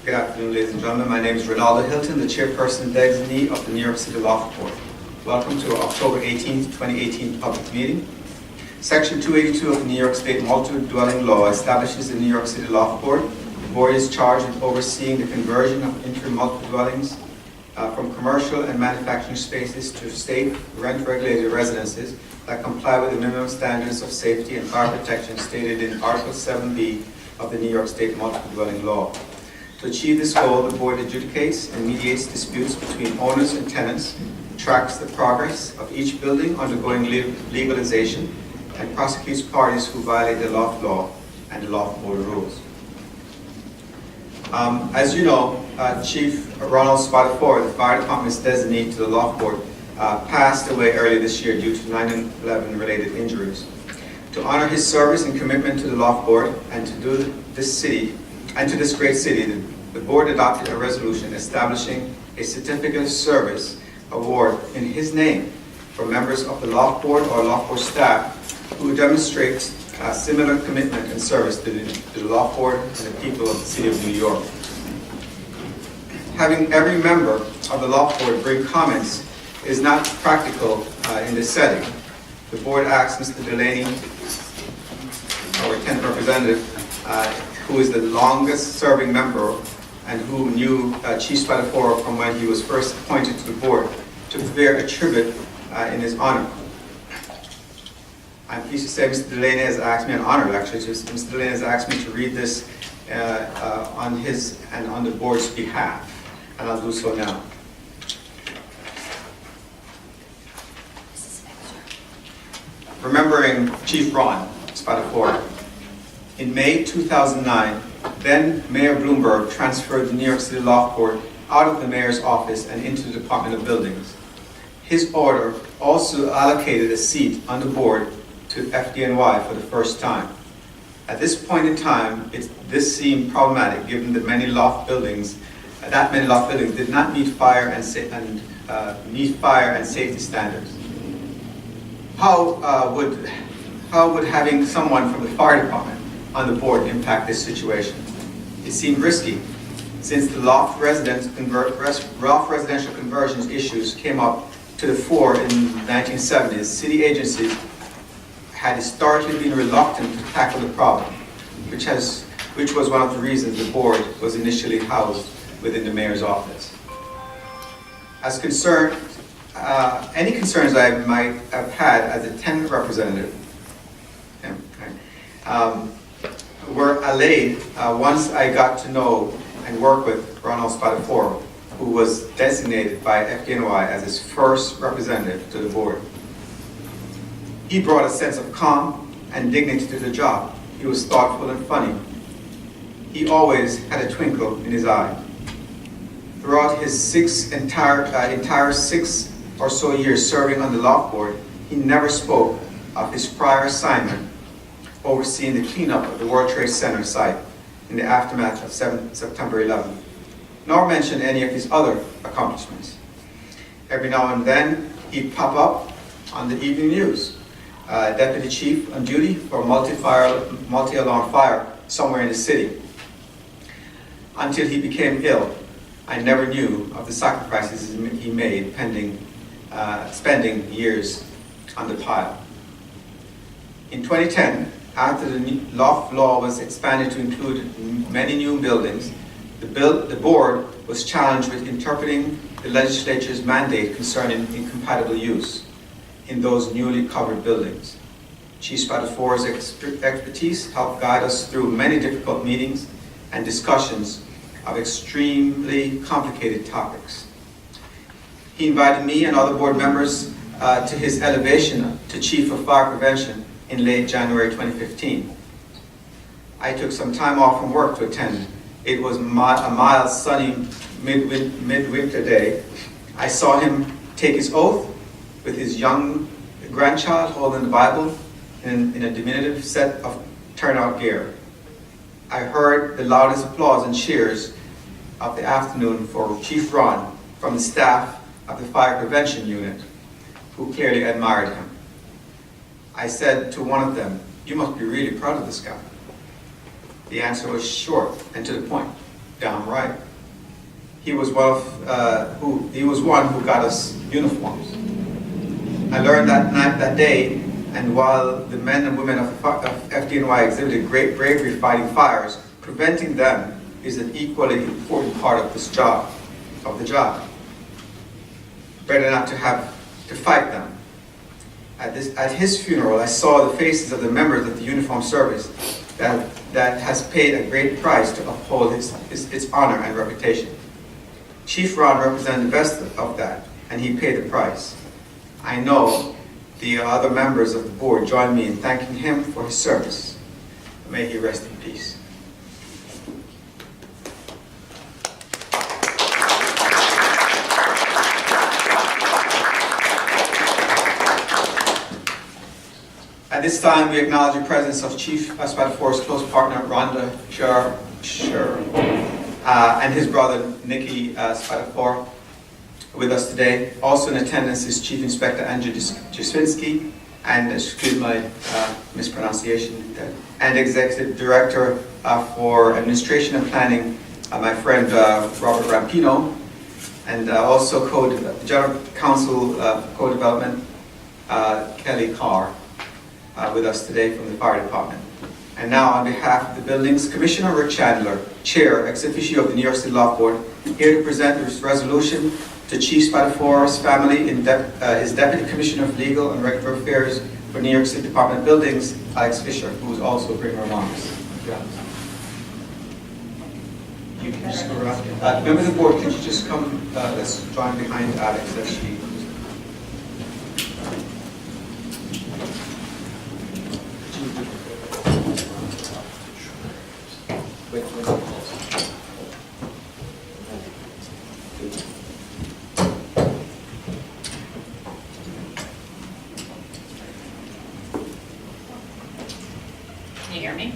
Good afternoon, ladies and gentlemen. My name is Ronaldo Hilton, the chairperson designee of the New York City Loft Board. Welcome to our October 18, 2018 public meeting. Section 282 of the New York State Multi-Dwelling Law establishes the New York City Loft Board. The board is charged with overseeing the conversion of interim multiple dwellings from commercial and manufacturing spaces to state rent-regulated residences that comply with the minimum standards of safety and fire protection stated in Article 7B of the New York State Multi-Dwelling Law. To achieve this goal, the board adjudicates and mediates disputes between owners and tenants, tracks the progress of each building undergoing legalization, and prosecutes parties who violate the loft law and the loft board rules. As you know, Chief Ronald Spatafora, the fire department's designee to the loft board, passed away earlier this year due to 9/11 related injuries. To honor his service and commitment to the loft board and to this great city, the board adopted a resolution establishing a certificate of service award in his name for members of the loft board or loft board staff who demonstrate similar commitment and service to the loft board and the people of the city of New York. Having every member of the loft board bring comments is not practical in this setting. The board asks Mr. Delaney, our tenant representative, who is the longest serving member and who knew Chief Spatafora from when he was first appointed to the board, to bear a tribute in his honor. I'm pleased to say Mr. Delaney has asked me, an honor actually, Mr. Delaney has asked me to read this on his and on the board's behalf, and I'll do so now. Remembering Chief Ron Spatafora. In May 2009, then Mayor Bloomberg transferred the New York City Loft Board out of the mayor's office and into the Department of Buildings. His order also allocated a seat on the board to FDNY for the first time. At this point in time, this seemed problematic given that many loft buildings did not meet fire and safety standards. How would having someone from the fire department on the board impact this situation? It seemed risky, since the loft residential conversions issues came up to the fore in the 1970s. City agencies had historically been reluctant to tackle the problem, which was one of the reasons the board was initially housed within the mayor's office. As concerned, any concerns I might have had as a tenant representative were allayed once I got to know and work with Ronald Spatafora, who was designated by FDNY as his first representative to the board. He brought a sense of calm and dignity to the job. He was thoughtful and funny. He always had a twinkle in his eye. Throughout his entire 6 or so years serving on the loft board, he never spoke of his prior assignment overseeing the cleanup of the World Trade Center site in the aftermath of September 11, nor mentioned any of his other accomplishments. Every now and then, he'd pop up on the evening news, deputy chief on duty for a multi-alarm fire somewhere in the city. Until he became ill, I never knew of the sacrifices he made spending years on the pile. In 2010, after the loft law was expanded to include many new buildings, the board was challenged with interpreting the legislature's mandate concerning incompatible use in those newly covered buildings. Chief Spatafora's expertise helped guide us through many difficult meetings and discussions of extremely complicated topics. He invited me and other board members to his elevation to Chief of Fire Prevention in late January 2015. I took some time off from work to attend. It was a mild, sunny midwinter day. I saw him take his oath with his young grandchild holding the Bible in a diminutive set of turnout gear. I heard the loudest applause and cheers of the afternoon for Chief Ron from the staff of the Fire Prevention Unit, who clearly admired him. I said to one of them, "You must be really proud of this guy." The answer was short and to the point. Damn right. He was one who got us uniforms. I learned that day, and while the men and women of FDNY exhibited great bravery fighting fires, preventing them is an equally important part of the job. Better not to have to fight them. At his funeral, I saw the faces of the members of the uniformed service that has paid a great price to uphold its honor and reputation. Chief Ron represented the best of that, and he paid the price. I know the other members of the board join me in thanking him for his service. May he rest in peace. At this time, we acknowledge the presence of Chief Spadafora's close partner, Rhonda Sher, and his brother, Nicky Spadafora, with us today. Also in attendance is Chief Inspector Andrew Jaswinski, and excuse my mispronunciation, and Executive Director for Administration and Planning, my friend Robert Rampino, and also General Counsel Co-Development, Kelly Carr, with us today from the Fire Department. And now, on behalf of the buildings, Commissioner Rick Chandler, Chair ex officio of the New York City Loft Board, here to present this resolution to Chief Spadafora's family, his Deputy Commissioner of Legal and Regular Affairs for New York City Department of Buildings, Alex Fisher, who is also bringing remarks. Yeah. You can just go around. Members of the board, could you just come, let's join behind Alex as she... Can you hear me?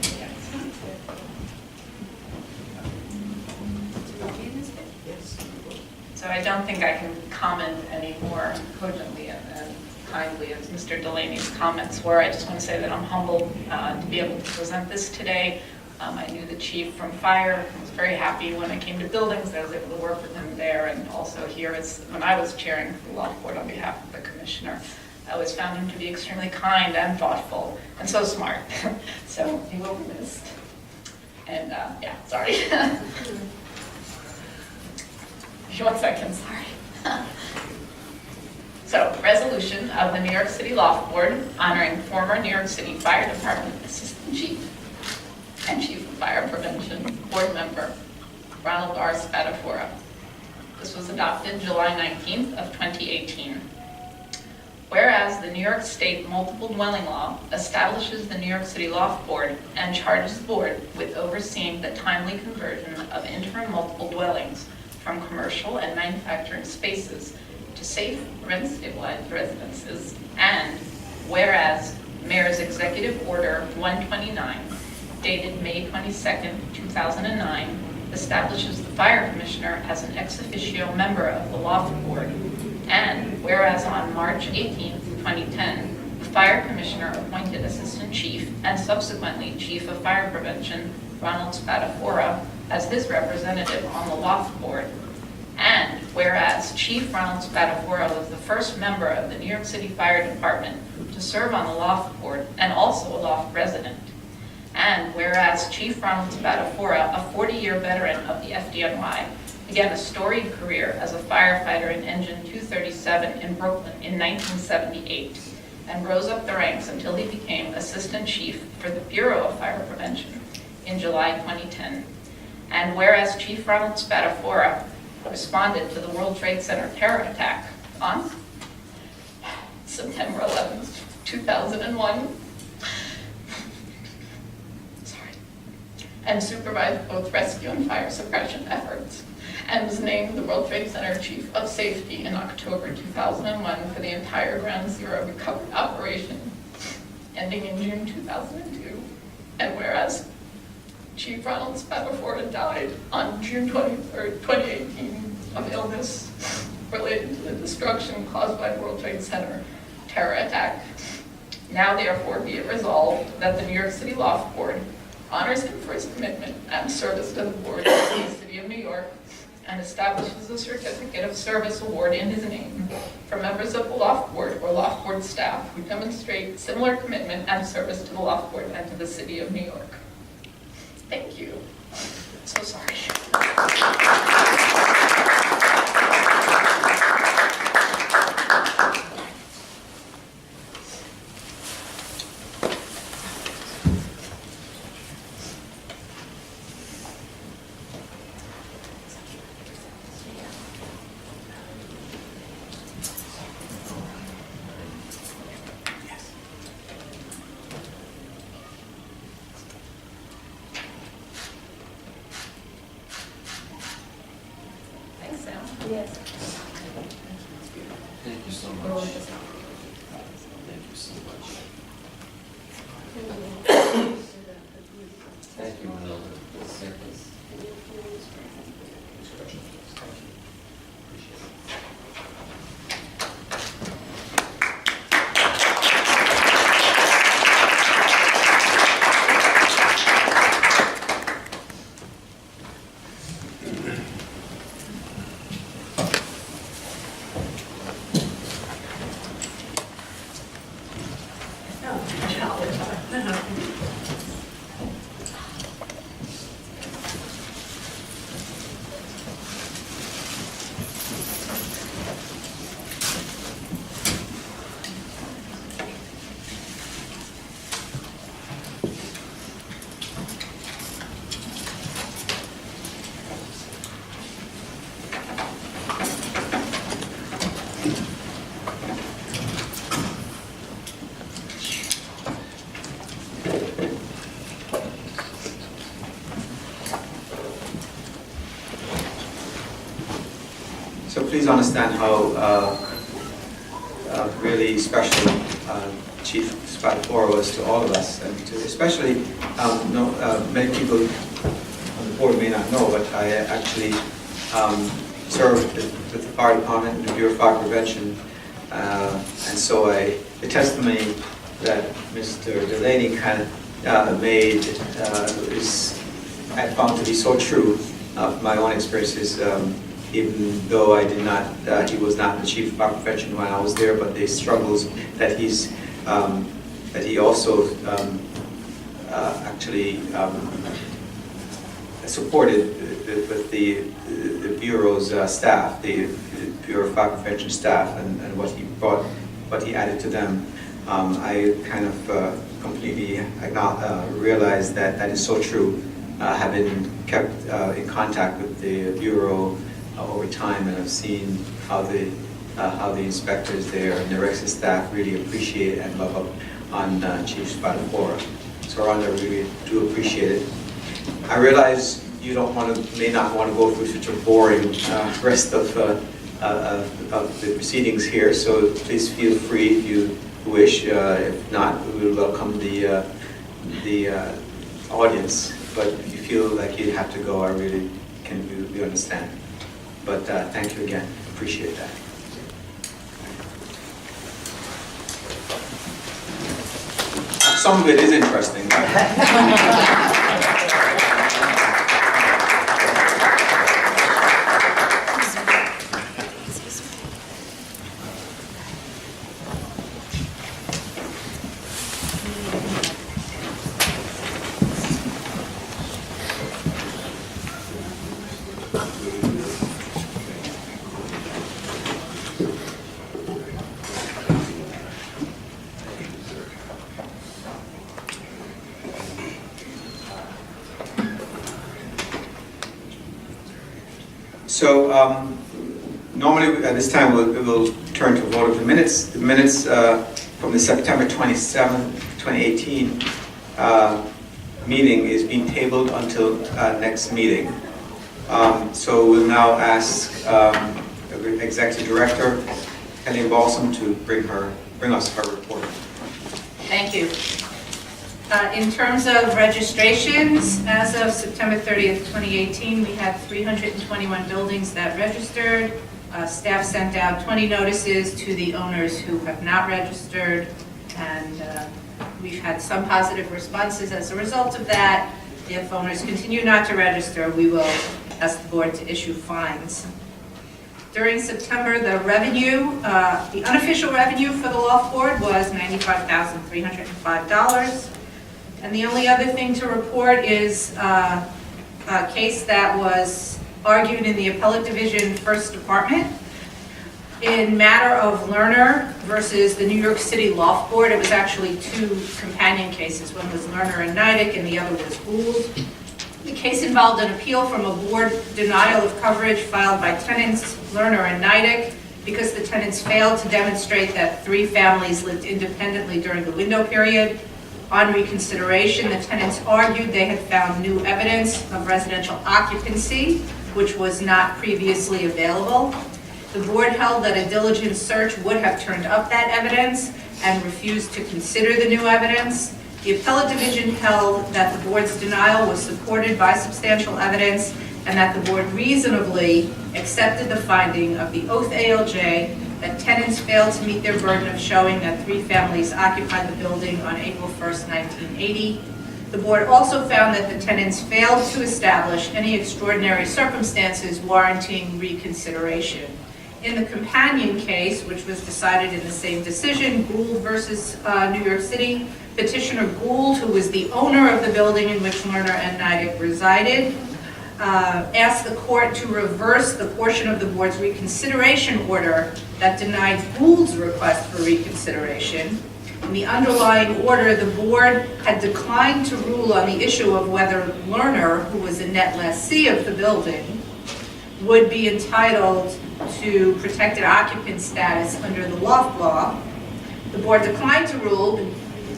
So I don't think I can comment any more cogently and kindly as Mr. Delaney's comments were. I just want to say that I'm humbled to be able to present this today. I knew the chief from fire. I was very happy when I came to buildings. I was able to work with him there, and also here when I was chairing the Loft Board on behalf of the commissioner. I always found him to be extremely kind and thoughtful and so smart. So he will be missed. And yeah, sorry. 1 second, sorry. So, resolution of the New York City Loft Board honoring former New York City Fire Department Assistant Chief and Chief of Fire Prevention Board Member Ronald R. Spadafora. This was adopted July 19th of 2018. Whereas the New York State Multiple Dwelling Law establishes the New York City Loft Board and charges the board with overseeing the timely conversion of interim multiple dwellings from commercial and manufacturing spaces to safe, rent-stabilized residences, and whereas Mayor's Executive Order 129, dated May 22nd, 2009, establishes the Fire Commissioner as an ex officio member of the Loft Board, and whereas on March 18th, 2010, the Fire Commissioner appointed Assistant Chief and subsequently Chief of Fire Prevention Ronald Spadafora as his representative on the Loft Board, and whereas Chief Ronald Spadafora was the first member of the New York City Fire Department to serve on the Loft Board and also a Loft resident, and whereas Chief Ronald Spadafora, a 40-year veteran of the FDNY, began a storied career as a firefighter in Engine 237 in Brooklyn in 1978 and rose up the ranks until he became Assistant Chief for the Bureau of Fire Prevention in July 2010. And whereas Chief Ronald Spadafora responded to the World Trade Center terror attack on September 11th, 2001, and supervised both rescue and fire suppression efforts, and was named the World Trade Center Chief of Safety in October 2001 for the entire Ground Zero recovery operation, ending in June 2002. And whereas Chief Ronald Spadafora died on June 23rd, 2018 of illness related to the destruction caused by the World Trade Center terror attack. Now therefore be it resolved that the New York City Loft Board honors him for his commitment and service to the board of the City of New York, and establishes a certificate of service award in his name for members of the Loft Board or Loft Board staff who demonstrate similar commitment and service to the Loft Board and to the City of New York. Thank you. So sorry. Thanks, Sam. Yes. Thank you so much. Thank you so much. Thank you, Manila. Thank you. Appreciate it. So please understand how really special Chief Spatafora was to all of us, and to especially, many people on the board may not know, but I actually served with the fire department and the Bureau of Fire Prevention, and so the testimony that Mr. Delaney kind of made I found to be so true of my own experiences. Even though I did not, he was not the chief of fire prevention when I was there, but the struggles that that he also actually supported with the Bureau's staff, the Bureau of Fire Prevention staff, and what he brought, what he added to them. I kind of completely realized that that is so true, having kept in contact with the Bureau over time, and I've seen how the inspectors there and the rest of the staff really appreciate and love up on Chief Spatafora. So Rhonda, I really do appreciate it. I realize you may not want to go through such a boring rest of the proceedings here, so please feel free if you wish. If not, we will welcome the audience. But if you feel like you have to go, I really we understand. But thank you again. Appreciate that. Some of it is interesting. So normally at this time we'll turn to a vote of the minutes. The minutes from the September 27, 2018 meeting is being tabled until next meeting. So we'll now ask Executive Director Helene Balsam to bring us her report. Thank you. In terms of registrations, as of September 30th, 2018, we had 321 buildings that registered. Staff sent out 20 notices to the owners who have not registered, and we've had some positive responses as a result of that. If owners continue not to register, we will ask the board to issue fines. During September, the unofficial revenue for the Loft Board was $95,305. And the only other thing to report is a case that was argued in the Appellate Division First Department. In matter of Lerner versus the New York City Loft Board, it was actually two companion cases. One was Lerner and Neidig, and the other was Gould. The case involved an appeal from a board denial of coverage filed by tenants Lerner and Neidig because the tenants failed to demonstrate that 3 families lived independently during the window period. On reconsideration, the tenants argued they had found new evidence of residential occupancy, which was not previously available. The board held that a diligent search would have turned up that evidence and refused to consider the new evidence. The Appellate Division held that the board's denial was supported by substantial evidence and that the board reasonably accepted the finding of the oath ALJ that tenants failed to meet their burden of showing that 3 families occupied the building on April 1st, 1980. The board also found that the tenants failed to establish any extraordinary circumstances warranting reconsideration. In the companion case, which was decided in the same decision, Gould versus New York City, petitioner Gould, who was the owner of the building in which Lerner and Neidig resided, asked the court to reverse the portion of the board's reconsideration order that denied Gould's request for reconsideration. In the underlying order, the board had declined to rule on the issue of whether Lerner, who was a net lessee of the building, would be entitled to protected occupant status under the Loft law. The board declined to rule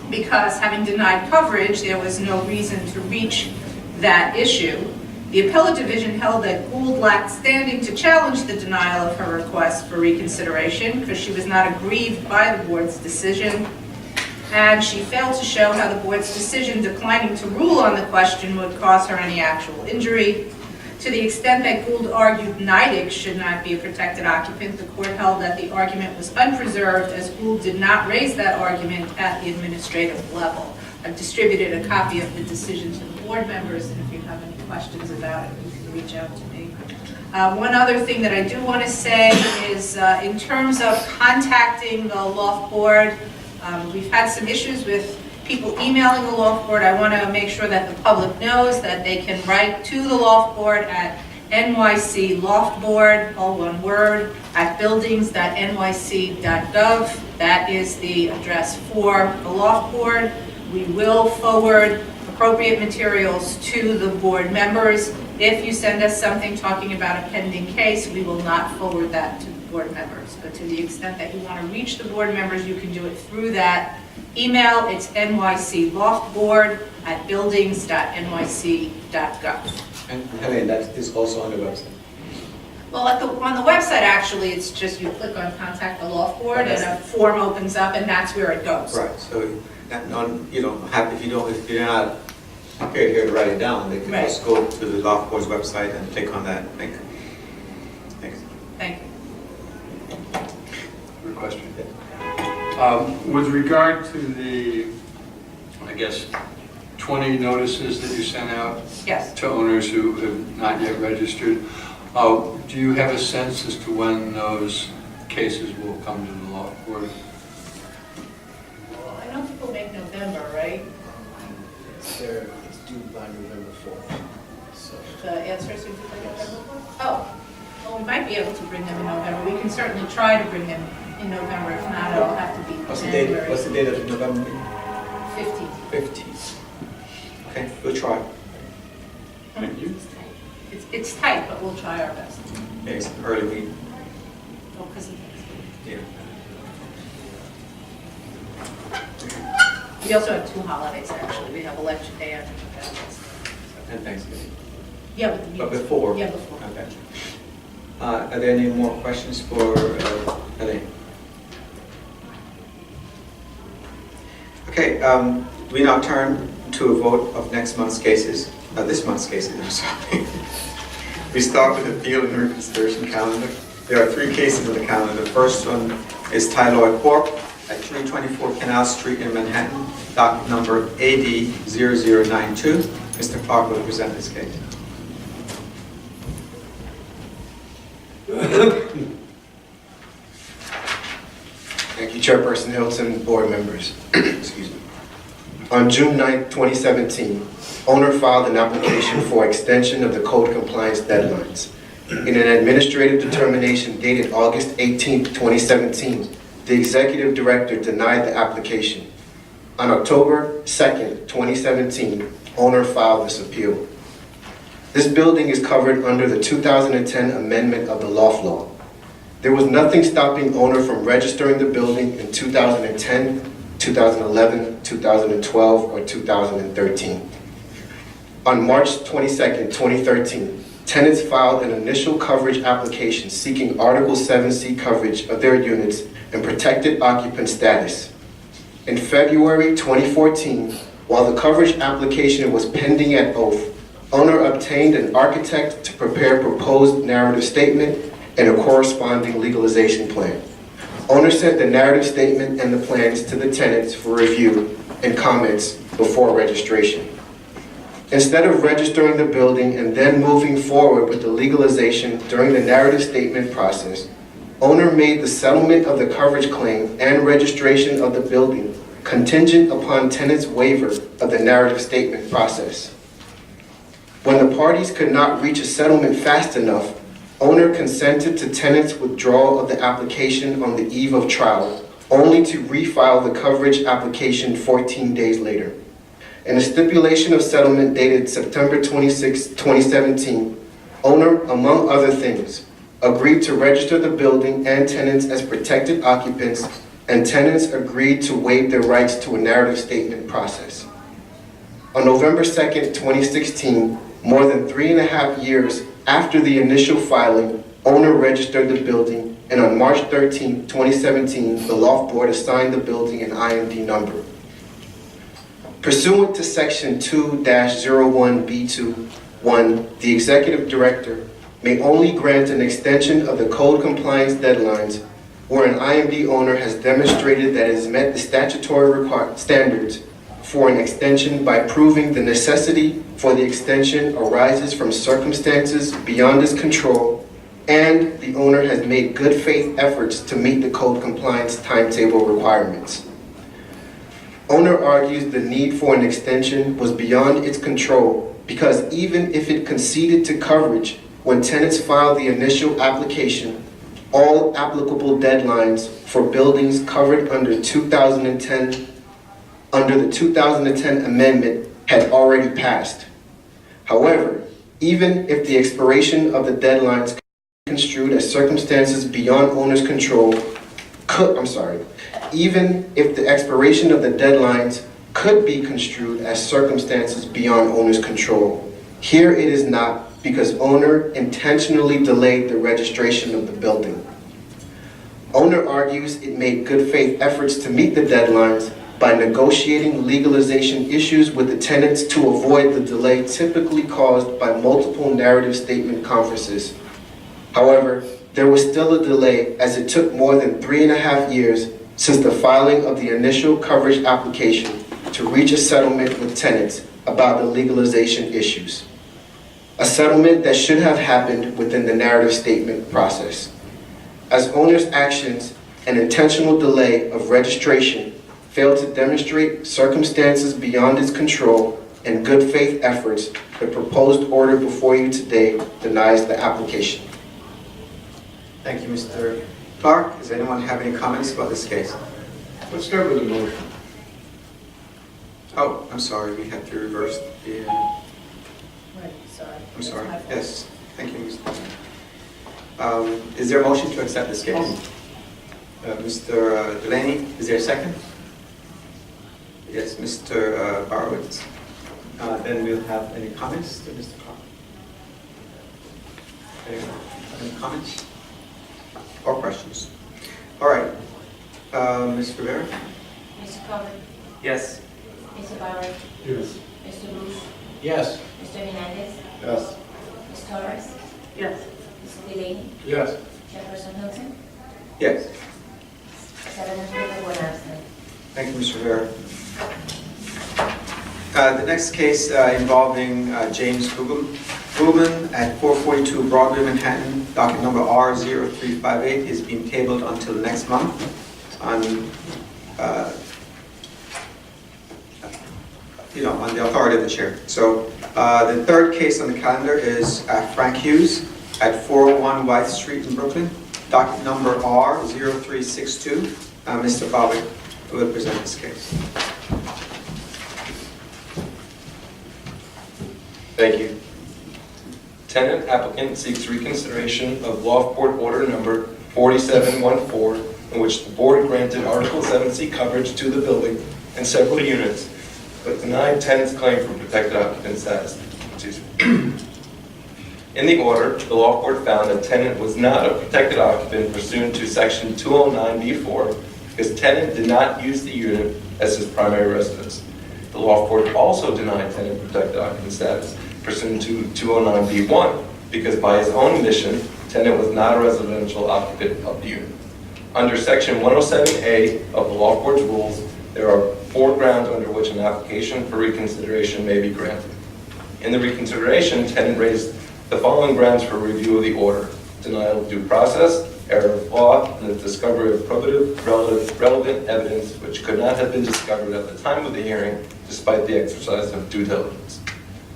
because, having denied coverage, there was no reason to reach that issue. The Appellate Division held that Gould lacked standing to challenge the denial of her request for reconsideration because she was not aggrieved by the board's decision, and she failed to show how the board's decision declining to rule on the question would cause her any actual injury. To the extent that Gould argued Neidig should not be a protected occupant, the court held that the argument was unpreserved as Gould did not raise that argument at the administrative level. I've distributed a copy of the decision to the board members, and if you have any questions about it, you can reach out to me. One other thing that I do want to say is in terms of contacting the Loft Board, we've had some issues with people emailing the Loft Board. I want to make sure that the public knows that they can write to the Loft Board at NYC Loft Board, all one word, at buildings.nyc.gov. That is the address for the Loft Board. We will forward appropriate materials to the board members. If you send us something talking about a pending case, we will not forward that to the board members. But to the extent that you want to reach the board members, you can do it through that email. It's nycloftboard@buildings.nyc.gov. And Helene, that is also on the website. Well, on the website, actually, it's just you click on Contact the Loft Board, and a form opens up, and that's where it goes. Right, so that you don't have, if you're not prepared here to write it down, they can just go to the Loft Board's website and click on that link. Thanks. Thank you. Good question. With regard to the, I guess, 20 notices that you sent out Yes. to owners who have not yet registered, do you have a sense as to when those cases will come to the Loft Board? Well, I know people make November, right? It's due by November 4th. So, The answers are due by November 4th? Oh, well, we might be able to bring them in November. We can certainly try to bring them in November. If not, it'll have to be January. What's the date of November meeting? 15th. 15th. Okay, we'll try. Thank you. It's tight, but we'll try our best. Yeah, it's an early meeting. Oh, because of Thanksgiving. Yeah. We also have 2 holidays, actually. We have Election Day and Independence Day. And Thanksgiving. Yeah, but the But meetings- before? Yeah, before. Okay. Are there any more questions for Helene? Okay, we now turn to a vote of this month's cases, I'm sorry. We start with the appeal and reconsideration calendar. There are 3 cases on the calendar. The first one is Tyloy Corp. at 324 Canal Street in Manhattan, docket number AD 0092. Mr. Clark will present this case. Thank you, Chairperson Hilton, board members. Excuse me. On June 9, 2017, owner filed an application for extension of the code compliance deadlines. In an administrative determination dated August 18, 2017, the executive director denied the application. On October 2, 2017, owner filed this appeal. This building is covered under the 2010 amendment of the Loft Law. There was nothing stopping owner from registering the building in 2010, 2011, 2012, or 2013. On March 22, 2013, tenants filed an initial coverage application seeking Article 7C coverage of their units and protected occupant status. In February 2014, while the coverage application was pending at oath, owner obtained an architect to prepare proposed narrative statement and a corresponding legalization plan. Owner sent the narrative statement and the plans to the tenants for review and comments before registration. Instead of registering the building and then moving forward with the legalization during the narrative statement process, owner made the settlement of the coverage claim and registration of the building contingent upon tenants' waiver of the narrative statement process. When the parties could not reach a settlement fast enough, owner consented to tenants' withdrawal of the application on the eve of trial, only to refile the coverage application 14 days later. In a stipulation of settlement dated September 26, 2017, owner, among other things, agreed to register the building and tenants as protected occupants, and tenants agreed to waive their rights to a narrative statement process. On November 2, 2016, more than 3.5 years after the initial filing, owner registered the building, and on March 13, 2017, the Loft Board assigned the building an IMD number. Pursuant to Section 2-01B2(1), the Executive Director may only grant an extension of the code compliance deadlines where an IMD owner has demonstrated that it has met the statutory standards for an extension by proving the necessity for the extension arises from circumstances beyond his control and the owner has made good faith efforts to meet the code compliance timetable requirements. Owner argues the need for an extension was beyond its control because even if it conceded to coverage when tenants filed the initial application, all applicable deadlines for buildings covered under the 2010 amendment had already passed. However, even if the expiration of the deadlines construed as circumstances beyond owner's control even if the expiration of the deadlines could be construed as circumstances beyond owner's control, here it is not because owner intentionally delayed the registration of the building. Owner argues it made good faith efforts to meet the deadlines by negotiating legalization issues with the tenants to avoid the delay typically caused by multiple narrative statement conferences. However, there was still a delay as it took more than 3.5 years since the filing of the initial coverage application to reach a settlement with tenants about the legalization issues. A settlement that should have happened within the narrative statement process. As owner's actions and intentional delay of registration failed to demonstrate circumstances beyond its control and good faith efforts, the proposed order before you today denies the application. Thank you, Mr. Clark. Does anyone have any comments about this case? Let's start with the motion. Oh, I'm sorry, we have to reverse the, Right, sorry. I'm sorry. Yes, thank you, Mr. Is there a motion to accept this case? Mr. Delaney, is there a second? Yes, Mr. Barowitz. Then we'll have any comments to Mr. Clark? Any comments or questions? All right, Ms. Rivera? Mr. Coleman, Yes. Mr. Bauer, Yes. Mr. Bush, Yes. Mr. Hernandez, Yes. Ms. Torres, Yes. Mr. Delaney, Yes. Chairperson Hilton, Yes. 7 in favor, 1 absent. Thank you, Ms. Rivera. The next case involving James Goodman at 442 Broadway, Manhattan, docket number R0358 is being tabled until next month on, on the authority of the chair. So the third case on the calendar is Frank Hughes at 401 White Street in Brooklyn, docket number R0362. Mr. Bobbitt will present this case. Thank you. Tenant applicant seeks reconsideration of Loft Board Order Number 4714, in which the board granted Article 7C coverage to the building and several units, but denied tenant's claim for protected occupant status. In the order, the Loft Board found that tenant was not a protected occupant pursuant to Section 209B4 because tenant did not use the unit as his primary residence. The Loft Board also denied tenant protected occupant status pursuant to 209B1 because by his own admission, tenant was not a residential occupant of the unit. Under Section 107A of the Loft Board's rules, there are 4 grounds under which an application for reconsideration may be granted. In the reconsideration, tenant raised the following grounds for review of the order: denial of due process, error of law, and the discovery of probative relevant evidence which could not have been discovered at the time of the hearing despite the exercise of due diligence.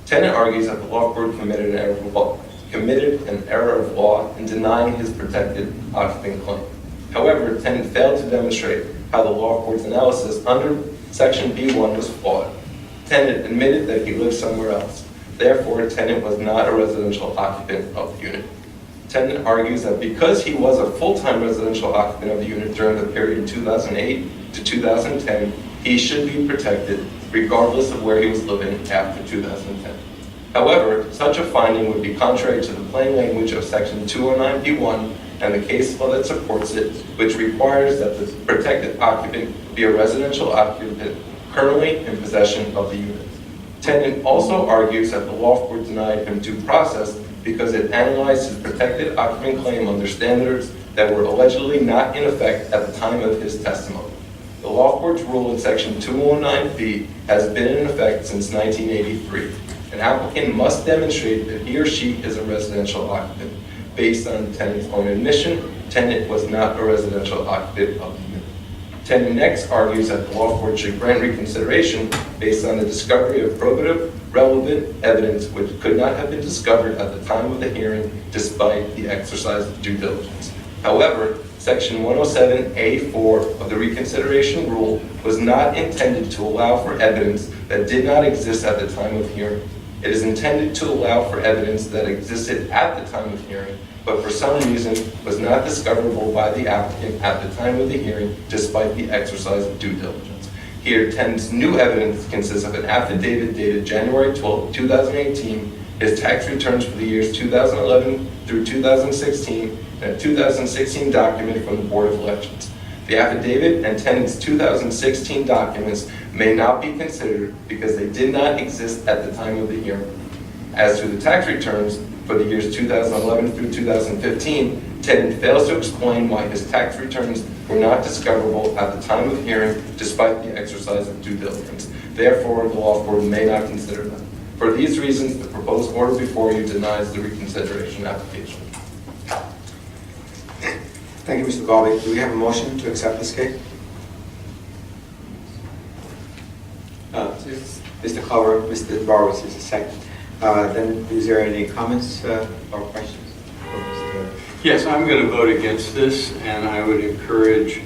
Tenant argues that the Loft Board committed an error of law in denying his protected occupant claim. However, tenant failed to demonstrate how the Loft Board's analysis under Section B1 was flawed. Tenant admitted that he lived somewhere else. Therefore, tenant was not a residential occupant of the unit. Tenant argues that because he was a full-time residential occupant of the unit during the period 2008 to 2010, he should be protected regardless of where he was living after 2010. However, such a finding would be contrary to the plain language of Section 209B1 and the case law that supports it, which requires that the protected occupant be a residential occupant currently in possession of the unit. Tenant also argues that the Loft Board denied him due process because it analyzed his protected occupant claim under standards that were allegedly not in effect at the time of his testimony. The Loft Board's rule in Section 209B has been in effect since 1983. An applicant must demonstrate that he or she is a residential occupant. Based on the tenant's own admission, tenant was not a residential occupant of the unit. Tenant next argues that the Loft Board should grant reconsideration based on the discovery of probative, relevant evidence which could not have been discovered at the time of the hearing despite the exercise of due diligence. However, Section 107A4 of the reconsideration rule was not intended to allow for evidence that did not exist at the time of hearing. It is intended to allow for evidence that existed at the time of hearing, but for some reason was not discoverable by the applicant at the time of the hearing despite the exercise of due diligence. Here, tenant's new evidence consists of an affidavit dated January 12, 2018, his tax returns for the years 2011 through 2016, and a 2016 document from the Board of Elections. The affidavit and tenant's 2016 documents may not be considered because they did not exist at the time of the hearing. As to the tax returns for the years 2011 through 2015, tenant fails to explain why his tax returns were not discoverable at the time of hearing despite the exercise of due diligence. Therefore, the Loft Board may not consider them. For these reasons, the proposed order before you denies the reconsideration application. Thank you, Mr. Bobby. Do we have a motion to accept this case? Mr. Clover, Mr. Barros is a second. Then, is there any comments or questions? Yes, I'm going to vote against this, and I would encourage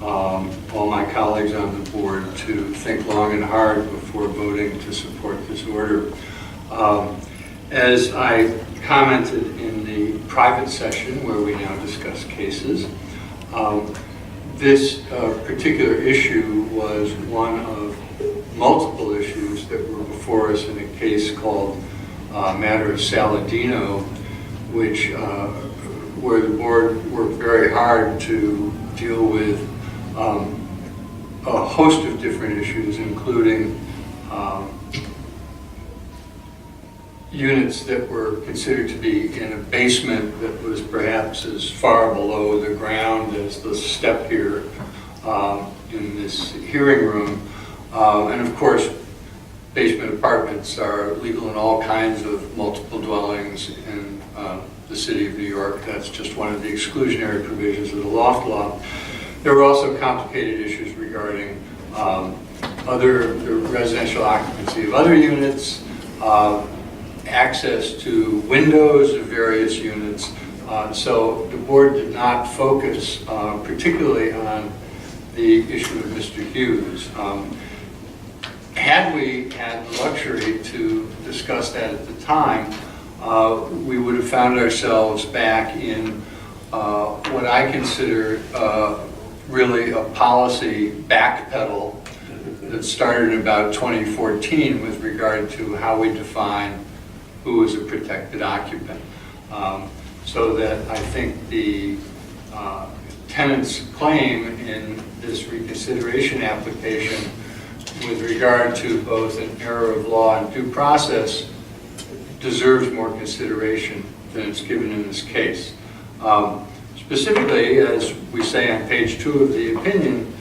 all my colleagues on the board to think long and hard before voting to support this order. As I commented in the private session where we now discuss cases, this particular issue was one of multiple issues that were before us in a case called Matter of Saladino, which where the board worked very hard to deal with a host of different issues, including units that were considered to be in a basement that was perhaps as far below the ground as the step here in this hearing room. And of course, basement apartments are legal in all kinds of multiple dwellings in the city of New York. That's just one of the exclusionary provisions of the loft law. There were also complicated issues regarding the residential occupancy of other units, access to windows of various units. So the board did not focus particularly on the issue of Mr. Hughes. Had we had the luxury to discuss that at the time, we would have found ourselves back in what I consider really a policy backpedal that started in about 2014 with regard to how we define who is a protected occupant. So that I think the tenant's claim in this reconsideration application with regard to both an error of law and due process deserves more consideration than it's given in this case. Specifically, as we say on page 2 of the opinion,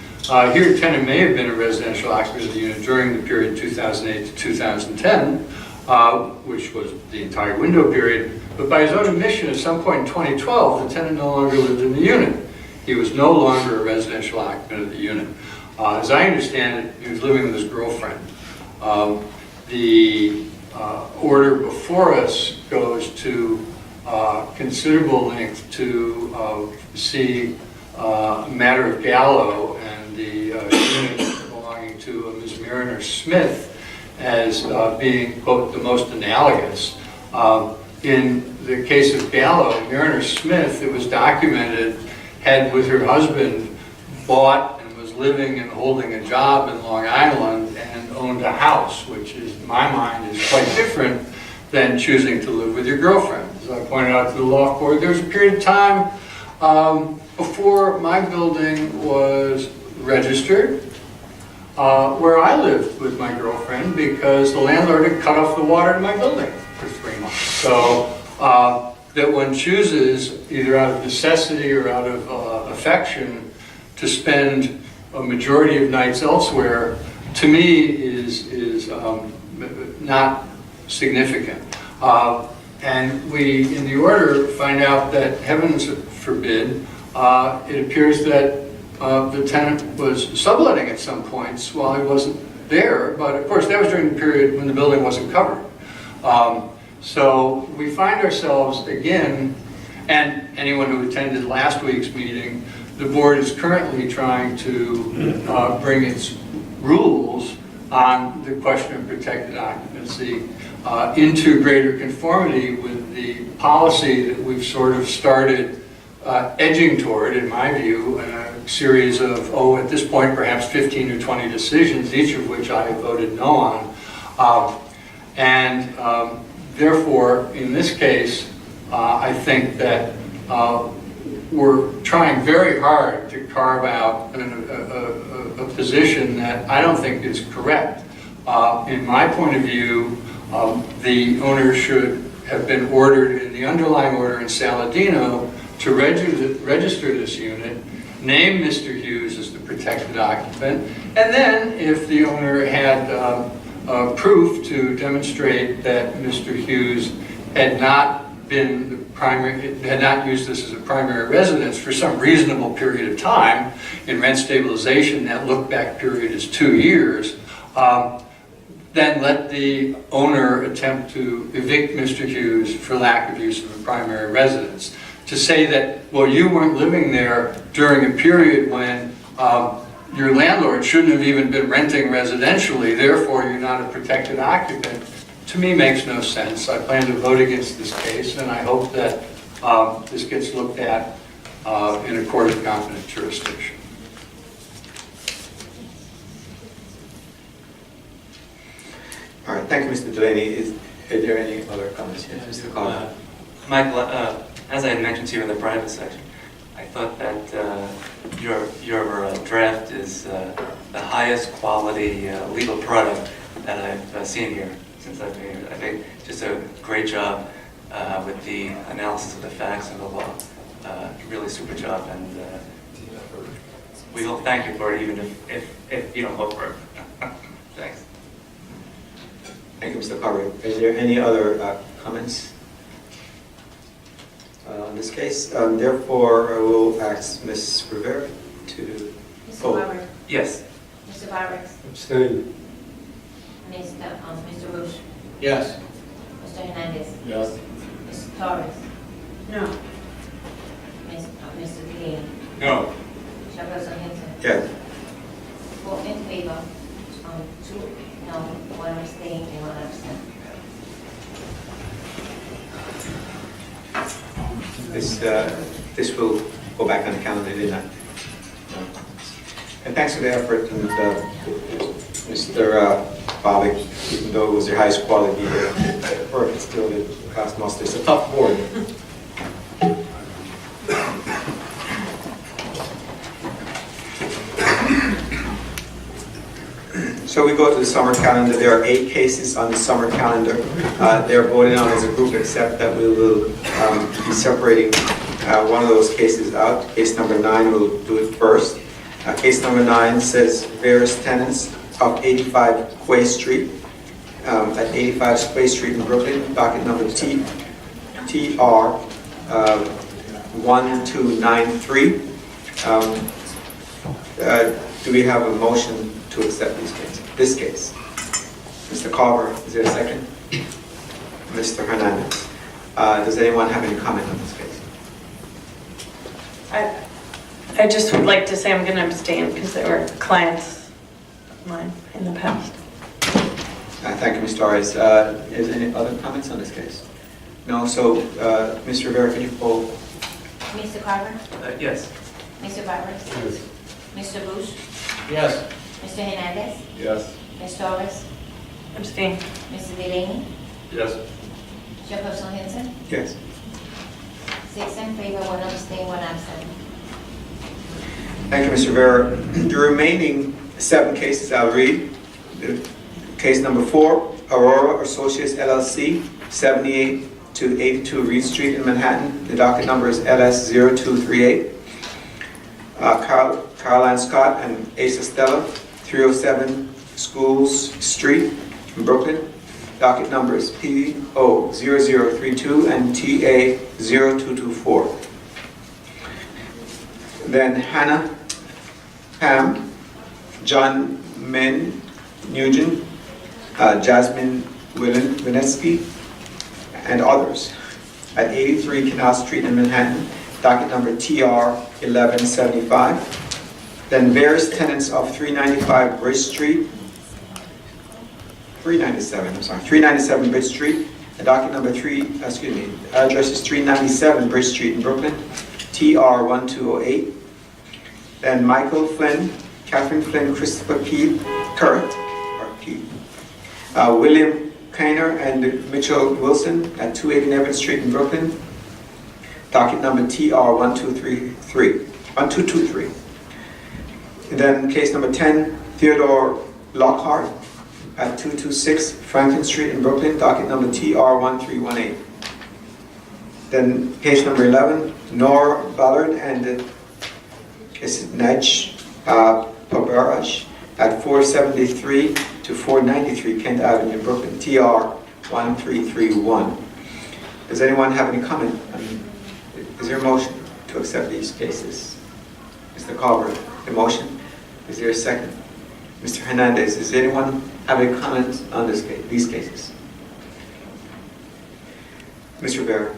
here a tenant may have been a residential occupant of the unit during the period 2008 to 2010, which was the entire window period, but by his own admission at some point in 2012, the tenant no longer lived in the unit. He was no longer a residential occupant of the unit. As I understand it, he was living with his girlfriend. The order before us goes to considerable length to see matter of Gallo and the unit belonging to Ms. Mariner Smith as being, quote, the most analogous. In the case of Gallo, Mariner Smith, it was documented, had with her husband bought and was living and holding a job in Long Island and owned a house, which is, in my mind, is quite different than choosing to live with your girlfriend. As I pointed out to the Loft Board, there was a period of time before my building was registered where I lived with my girlfriend because the landlord had cut off the water in my building for 3 months. So that one chooses, either out of necessity or out of affection, to spend a majority of nights elsewhere, to me is not significant. And we, in the order, find out that, heavens forbid, it appears that the tenant was subletting at some points while he wasn't there, but of course that was during the period when the building wasn't covered. So we find ourselves again, and anyone who attended last week's meeting, the board is currently trying to bring its rules on the question of protected occupancy into greater conformity with the policy that we've sort of started edging toward, in my view, a series of, at this point, perhaps 15 or 20 decisions, each of which I voted no on. Therefore, in this case, I think that we're trying very hard to carve out a position that I don't think is correct. In my point of view, the owner should have been ordered in the underlying order in Saladino to register this unit, name Mr. Hughes as the protected occupant, and then if the owner had proof to demonstrate that Mr. Hughes had not been the primary, had not used this as a primary residence for some reasonable period of time, in rent stabilization, that look-back period is 2 years, then let the owner attempt to evict Mr. Hughes for lack of use of a primary residence. To say that, well, you weren't living there during a period when your landlord shouldn't have even been renting residentially, therefore you're not a protected occupant, to me makes no sense. I plan to vote against this case, and I hope that this gets looked at in a court of competent jurisdiction. All right, thank you, Mr. Delaney. Are there any other comments here? Mr. Collins? Michael, as I had mentioned to you in the private section, I thought that your draft is the highest quality legal product that I've seen here since I've been here. I think just a great job with the analysis of the facts and the law. Really super job, and we will thank you for it, even if you don't vote for it. Thanks. Thank you, Mr. Carver. Is there any other comments on this case? Therefore, I will ask Ms. Rivera to Mr. vote. Barber, Yes. Mr. Barber, Abstain. Mr. Bush, Yes. Mr. Hernandez, Yes. Mr. Torres, No. Mr. Delaney, No. Chairperson Hilton. Yes. 4 in favor, 2 no, 1 abstain, and 1 absent. This will go back on the calendar, didn't it? And thanks for the effort, and Mr. Bobbitt, even though it was your highest quality work, it still did pass muster. It's a tough board. So we go to the summer calendar. There are 8 cases on the summer calendar. They're voted on as a group, except that we will be separating one of those cases out. Case number 9, we'll do it first. Case number 9 says various tenants of 85 Quay Street, at 85 Quay Street in Brooklyn, docket number TR 1293. Do we have a motion to accept this case? Mr. Carver, is there a second? Mr. Hernandez. Does anyone have any comment on this case? I just would like to say I'm going to abstain because they were clients of mine in the past. Thank you, Ms. Torres. Is there any other comments on this case? No, so Ms. Rivera, can you poll? Mr. Carver, Yes. Mr. Barber, Yes. Mr. Bush, Yes. Mr. Hernandez, Yes. Ms. Torres, Abstain. Mr. Delaney, Yes. Chairperson Hilton. Yes. 6 in favor, 1 abstain, 1 absent. Thank you, Mr. Rivera. The remaining 7 cases I'll read. Case number 4, Aurora Associates LLC, 78 to 82 Reed Street in Manhattan. The docket number is LS0238. Caroline Scott and Asa Stella, 307 Schools Street in Brooklyn. Docket numbers PO0032 and TA0224. Then Hannah Pam, John Min Nugent, Jasmine Winetsky, and others at 83 Canal Street in Manhattan, docket number TR1175. Then various tenants of 397 Bridge Street, docket number address is 397 Bridge Street in Brooklyn, TR1208. Then Michael Flynn, Catherine Flynn, Christopher Currett, William Kainer and Mitchell Wilson at 280 Nevin Street in Brooklyn, docket number TR1223. Then case number 10, Theodore Lockhart at 226 Franklin Street in Brooklyn, docket number TR1318. Then case number 11, Nor Ballard and Naj Pabarash at 473 to 493 Kent Avenue in Brooklyn, TR1331. Does anyone have any comment? Is there a motion to accept these cases? Mr. Carver, the motion. Is there a second? Mr. Hernandez, does anyone have any comments on this case, these cases? Ms. Rivera.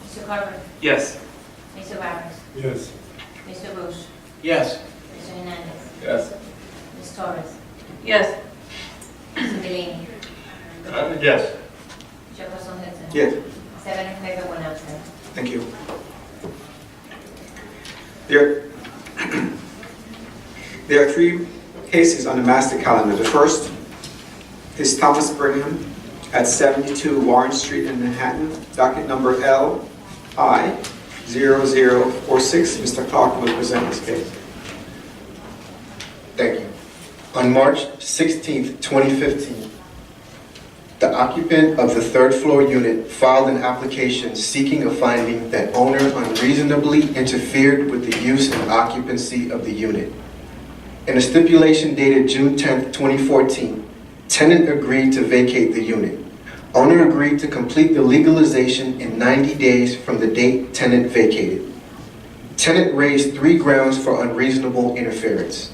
Mr. Carver, Yes. Mr. Barber, Yes. Mr. Bush, Yes. Mr. Hernandez, Yes. Ms. Torres, Yes. Mr. Delaney, Yes. Chairperson Hilton. Yes. 7 in favor, 1 absent. Thank you. There are 3 cases on the master calendar. The first is Thomas Brigham at 72 Warren Street in Manhattan, docket number LI0046. Mr. Clark will present this case. Thank you. On March 16th, 2015, the occupant of the 3rd floor unit filed an application seeking a finding that owner unreasonably interfered with the use and occupancy of the unit. In a stipulation dated June 10th, 2014, Tenant agreed to vacate the unit. Owner agreed to complete the legalization in 90 days from the date tenant vacated. Tenant raised 3 grounds for unreasonable interference.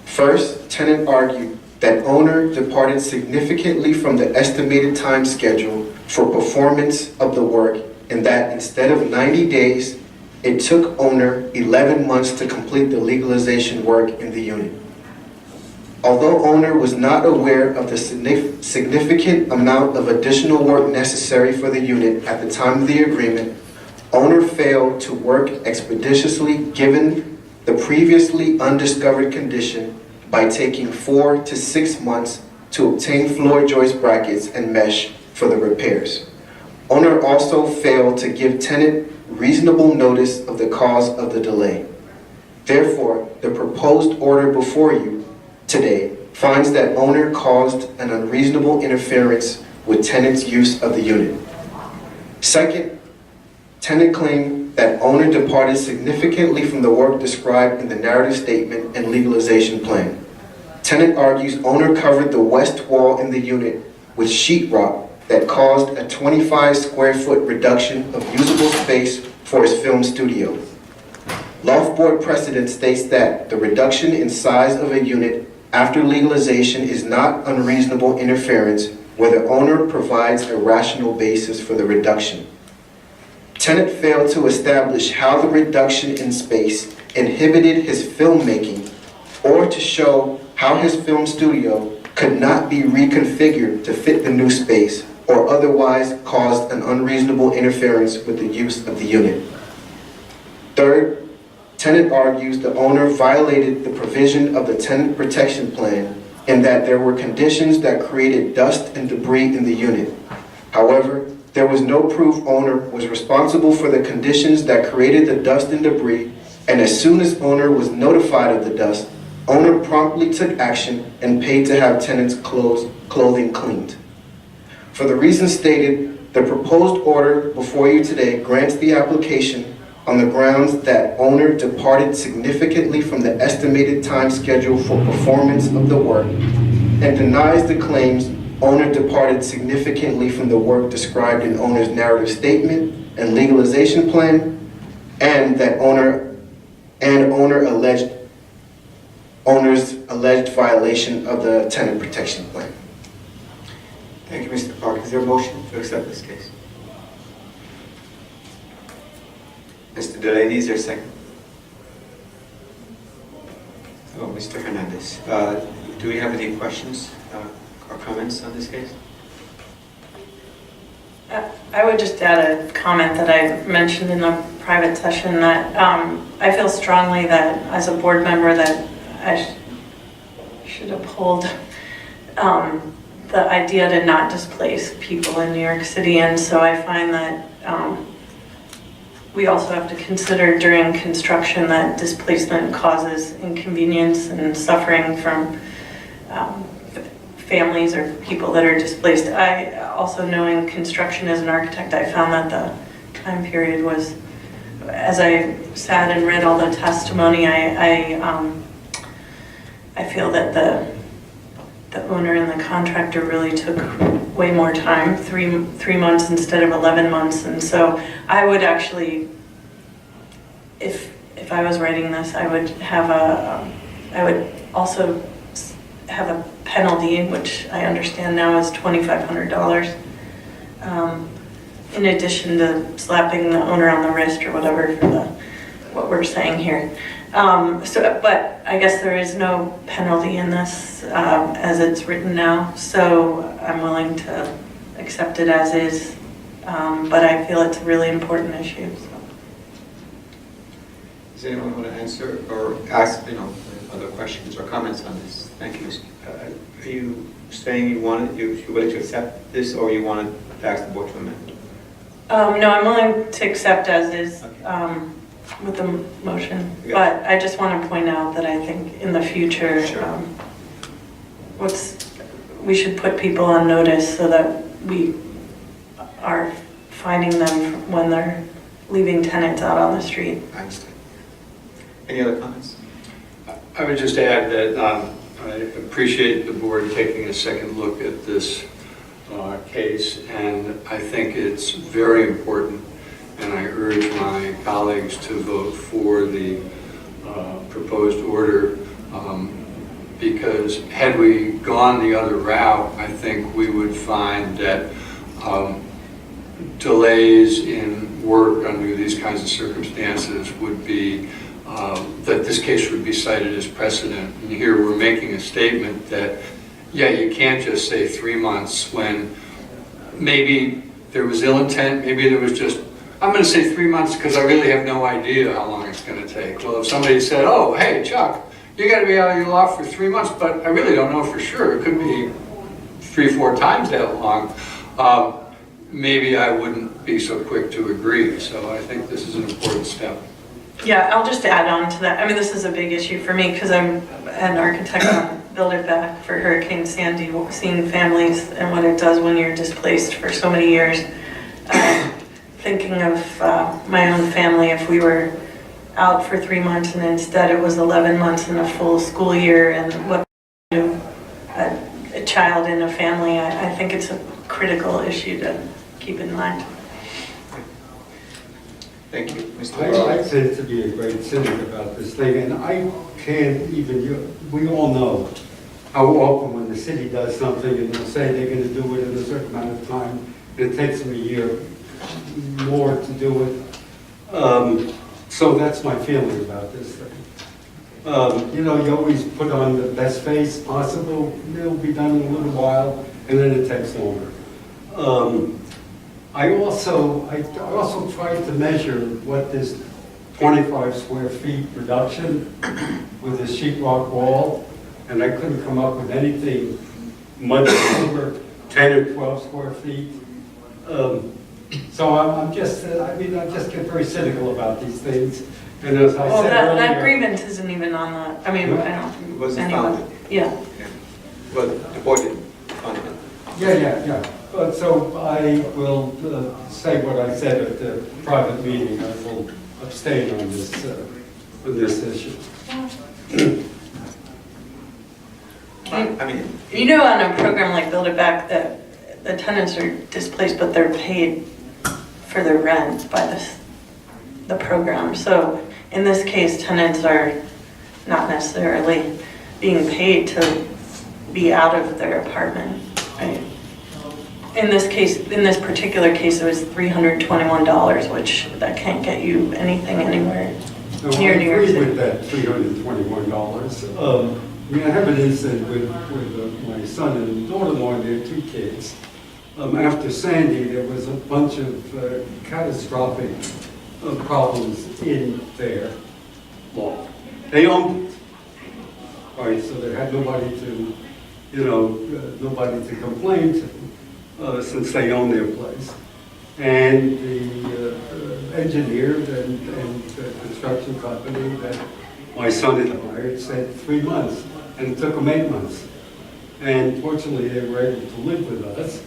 First, tenant argued that owner departed significantly from the estimated time schedule for performance of the work, and that instead of 90 days, it took owner 11 months to complete the legalization work in the unit. Although owner was not aware of the significant amount of additional work necessary for the unit at the time of the agreement, owner failed to work expeditiously given the previously undiscovered condition by taking 4 to 6 months to obtain floor joist brackets and mesh for the repairs. Owner also failed to give tenant reasonable notice of the cause of the delay. Therefore, the proposed order before you today finds that owner caused an unreasonable interference with tenant's use of the unit. Second, tenant claimed that owner departed significantly from the work described in the narrative statement and legalization plan. Tenant argues owner covered the west wall in the unit with sheetrock that caused a 25 square foot reduction of usable space for his film studio. Loft board precedent states that the reduction in size of a unit after legalization is not unreasonable interference where the owner provides a rational basis for the reduction. Tenant failed to establish how the reduction in space inhibited his filmmaking or to show how his film studio could not be reconfigured to fit the new space or otherwise caused an unreasonable interference with the use of the unit. Third, tenant argues the owner violated the provision of the tenant protection plan in that there were conditions that created dust and debris in the unit. However, there was no proof owner was responsible for the conditions that created the dust and debris, and as soon as owner was notified of the dust, owner promptly took action and paid to have tenants' clothing cleaned. For the reasons stated, the proposed order before you today grants the application on the grounds that owner departed significantly from the estimated time schedule for performance of the work and denies the claims owner departed significantly from the work described in owner's narrative statement and legalization plan, and that owner's alleged violation of the tenant protection plan. Thank you, Mr. Park. Is there a motion to accept this case? Mr. Delaney, is there a second? Oh, Mr. Hernandez. Do we have any questions or comments on this case? I would just add a comment that I mentioned in a private session that I feel strongly that as a board member that I should uphold the idea to not displace people in New York City, and so I find that we also have to consider during construction that displacement causes inconvenience and suffering from families or people that are displaced. I also, knowing construction as an architect, I found that the time period was, as I sat and read all the testimony, I feel that the owner and the contractor really took way more time, three months instead of 11 months. And so I would actually, if I was writing this, I would have I would also have a penalty, which I understand now is $2,500, in addition to slapping the owner on the wrist or whatever for what we're saying here. But I guess there is no penalty in this as it's written now, so I'm willing to accept it as is, but I feel it's a really important issue. So. Does anyone want to answer or ask, other questions or comments on this? Thank you. Are you saying you're willing to accept this, or you want to ask the board to amend? No, I'm willing to accept as is. Okay. With the motion, but I just want to point out that I think in the future, sure. We should put people on notice so that we are finding them when they're leaving tenants out on the street. I understand. Any other comments? I would just add that I appreciate the board taking a second look at this case, and I think it's very important, and I urge my colleagues to vote for the proposed order, because had we gone the other route, I think we would find that delays in work under these kinds of circumstances would be, that this case would be cited as precedent. And here we're making a statement that, yeah, you can't just say 3 months when maybe there was ill intent, maybe there was just, I'm going to say 3 months because I really have no idea how long it's going to take. Well, if somebody said, oh, hey, Chuck, you got to be out of your loft for 3 months, but I really don't know for sure. It could be 3-4 times that long. Maybe I wouldn't be so quick to agree. So I think this is an important step. Yeah, I'll just add on to that. I mean, this is a big issue for me because I'm an architect on Build It Back for Hurricane Sandy, seeing families and what it does when you're displaced for so many years. Thinking of my own family, if we were out for 3 months and instead it was 11 months and a full school year, and what do a child in a family, I think it's a critical issue to keep in mind. Thank you. Mr. I tend to be a great cynic about this thing, and I can't even, we all know how often when the city does something and they'll say they're going to do it in a certain amount of time, and it takes them a year more to do it. So that's my feeling about this thing. You know, you always put on the best face possible, it'll be done in a little while, and then it takes longer. I also tried to measure what this 25 square feet reduction with this sheetrock wall, and I couldn't come up with anything much over 10 or 12 square feet. So I just get very cynical about these things. And as I Well, said that earlier, grievance isn't even on that. I mean, I don't. It wasn't anyone- founded. Yeah. Well, the board didn't fund it. yeah. But so I will say what I said at the private meeting. I will abstain on this issue. I mean, You know, on a program like Build It Back, that the tenants are displaced, but they're paid for their rent by the program. So in this case, tenants are not necessarily being paid to be out of their apartment. Right? In this case, in this particular case, it was $321, which that can't get you anything anywhere No, I near New York agree City. with that $321. I mean, I have an incident with my son and daughter-in-law and their 2 kids. After Sandy, there was a bunch of catastrophic problems in their loft. They owned it, right? So they had nobody to, nobody to complain to, since they own their place. And the engineer and the construction company that my son had hired said 3 months, and it took them 8 months. And fortunately, they were able to live with us,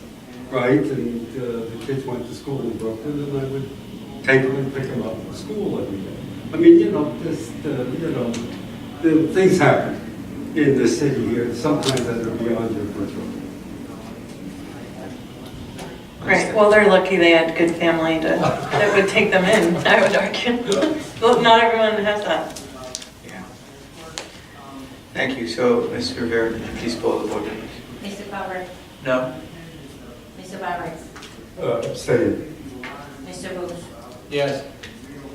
right? And the kids went to school in Brooklyn, and I would take them and pick them up from school every day. I mean, things happen in the city here, sometimes that are beyond your control. Right, well, they're lucky they had good family that would take them in, I would argue. Well, not everyone has that. yeah. Thank you. So, Mr. Rivera, could you please poll the board members? Mr. Powers? No. Mr. Barrett? Abstain. Mr. Booth? Yes.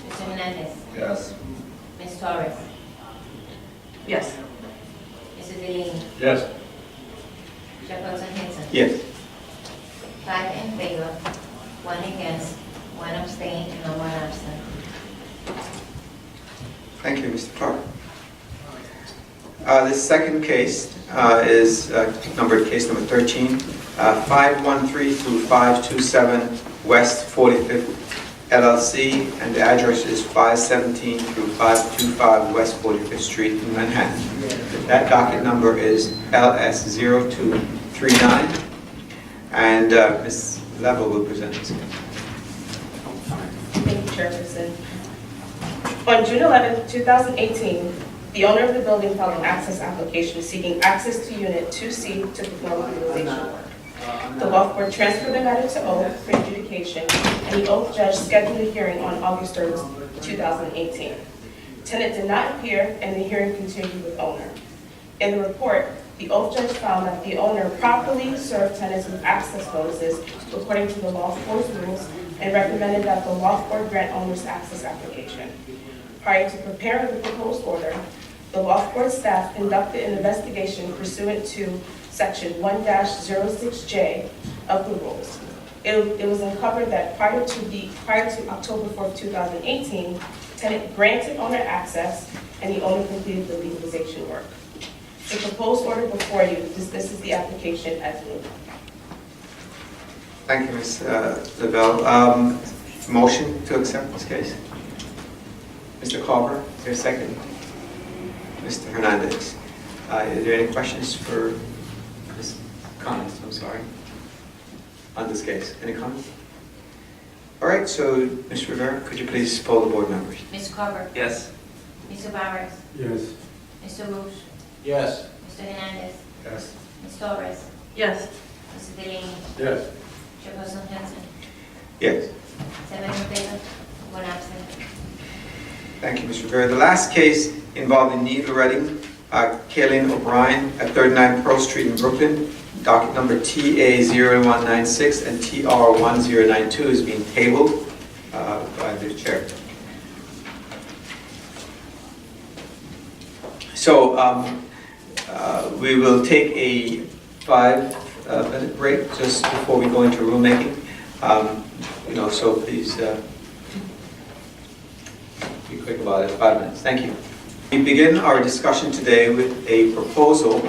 Mr. Hernandez? Yes. Ms. Torres? Yes. Mr. Delaney? Yes. Chairperson Henson? Yes. 5 in favor, 1 against, 1 abstain, and 1 absent. Thank you, Mr. Clark. The second case is numbered case number 13, 513 through 527 West 45th LLC, and the address is 517 through 525 West 45th Street in Manhattan. That docket number is LS0239, and Ms. Level will present this case. Thank you, Chairperson. On June 11, 2018, The owner of the building filed an access application seeking access to Unit 2C to perform legalization work. The Loft Board transferred the matter to oath for adjudication, and the oath judge scheduled a hearing on August 3rd, 2018. Tenant did not appear, and the hearing continued with owner. In the report, the oath judge found that the owner properly served tenants with access notices according to the Loft Board's rules and recommended that the Loft Board grant owner's access application. Prior to preparing the proposed order, the Loft Board staff conducted an investigation pursuant to Section 1-06J of the rules. It was uncovered that prior to October 4th, 2018, tenant granted owner access and the owner completed the legalization work. The proposed order before you dismisses the application as moved. Thank you, Ms. Lavelle. Motion to accept this case? Mr. Carver, is there a second? Mr. Hernandez. Are there any questions for Ms. Comments, I'm sorry, on this case? Any comments? All right, so Ms. Rivera, could you please poll the board members? Mr. Carver? Yes. Mr. Barros? Yes. Mr. Rouge? Yes. Mr. Hernandez? Yes. Ms. Torres? Yes. Mr. Delaney? Yes. Chairperson Johnson? Yes. 7 in favor, 1 absent. Thank you, Ms. Rivera. The last case involving Neil Redding, Kaylin O'Brien at 39 Pearl Street in Brooklyn. Docket number TA0196 and TR1092 is being tabled by the chair. So we will take a 5-minute break just before we go into rulemaking. So please be quick about it. 5 minutes. Thank you. We begin our discussion today with a proposal,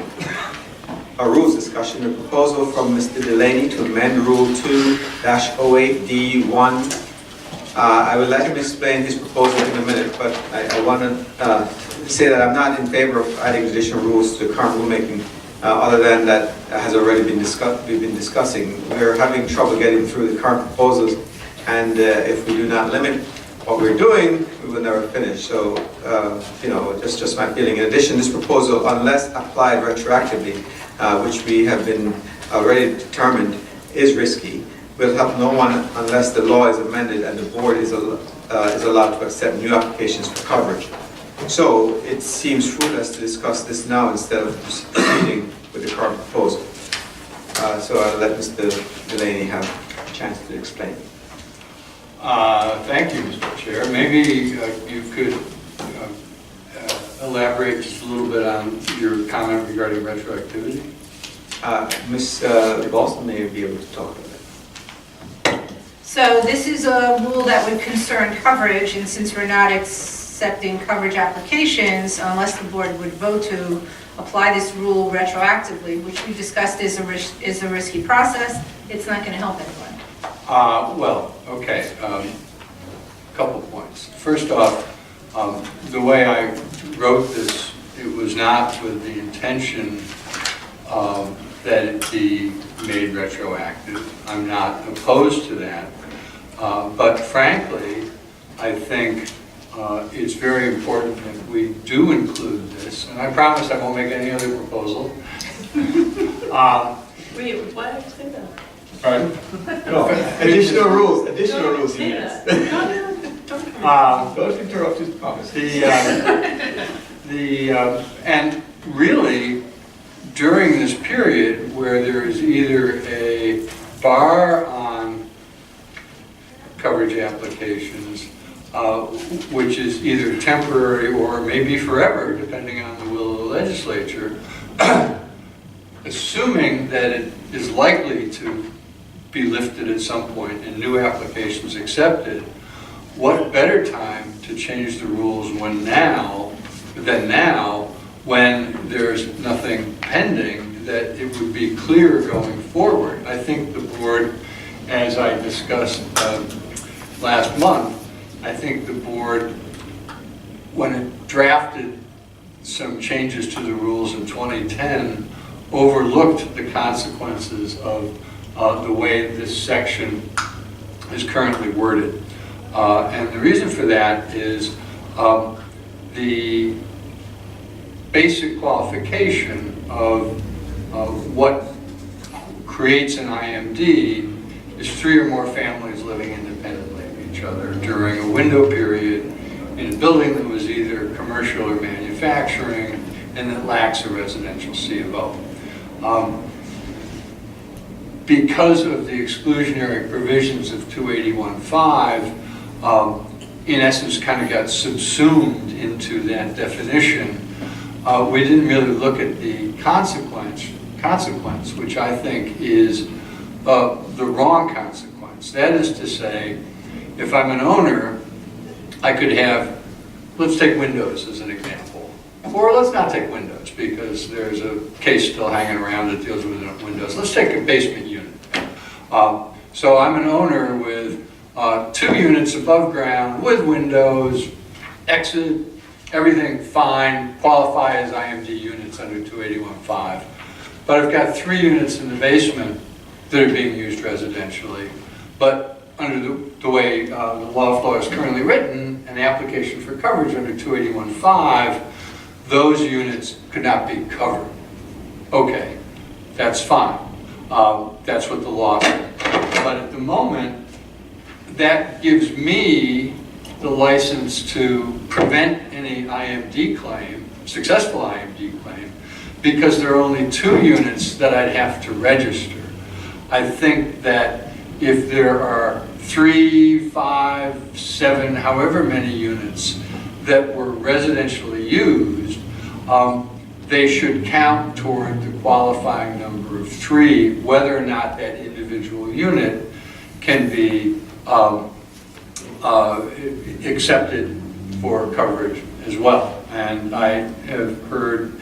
a rules discussion, a proposal from Mr. Delaney to amend Rule 2-08D1. I will let him explain his proposal in a minute, but I want to say that I'm not in favor of adding additional rules to the current rulemaking, other than that has already been discussed. We've been discussing. We're having trouble getting through the current proposals, and if we do not limit what we're doing, we will never finish. So, that's just my feeling. In addition, this proposal, unless applied retroactively, which we have been already determined is risky, will help no one unless the law is amended and the board is allowed to accept new applications for coverage. So it seems fruitless to discuss this now instead of proceeding with the current proposal. So I'll let Mr. Delaney have a chance to explain. Thank you, Mr. Chair. Maybe you could elaborate just a little bit on your comment regarding retroactivity. Ms. Boston may be able to talk about it. So this is a rule that would concern coverage, and since we're not accepting coverage applications, unless the board would vote to apply this rule retroactively, which we discussed is a risky process, it's not going to help anyone. Okay. Couple points. First off, the way I wrote this, it was not with the intention that it be made retroactive. I'm not opposed to that. But frankly, I think it's very important that we do include this. And I promise I won't make any other proposal. Wait, why did I say that? Pardon? No, additional rules, he means. Don't interrupt his promise. And really, during this period where there is either a bar on coverage applications, which is either temporary or maybe forever, depending on the will of the legislature, assuming that it is likely to be lifted at some point and new applications accepted, what better time to change the rules than now, when there's nothing pending, that it would be clear going forward. I think the board, as I discussed last month, I think the board, when it drafted some changes to the rules in 2010, overlooked the consequences of the way this section is currently worded. And the reason for that is the basic qualification of what creates an IMD is 3 or more families living independently of each other during a window period in a building that was either commercial or manufacturing and that lacks a residential C of O. Because of the exclusionary provisions of 281.5, in essence kind of got subsumed into that definition, we didn't really look at the consequence, which I think is the wrong consequence. That is to say, if I'm an owner, I could have, let's take windows as an example. Or let's not take windows because there's a case still hanging around that deals with windows. Let's take a basement unit. So I'm an owner with 2 units above ground with windows, exit, everything fine, qualify as IMD units under 281.5. But I've got 3 units in the basement that are being used residentially. But under the way the loft law is currently written, an application for coverage under 281.5, those units could not be covered. Okay, that's fine. That's what the law says. But at the moment, that gives me the license to prevent any IMD claim, successful IMD claim, because there are only 2 units that I'd have to register. I think that if there are 3, 5, 7, however many units that were residentially used, they should count toward the qualifying number of 3, whether or not that individual unit can be accepted for coverage as well. And I have heard,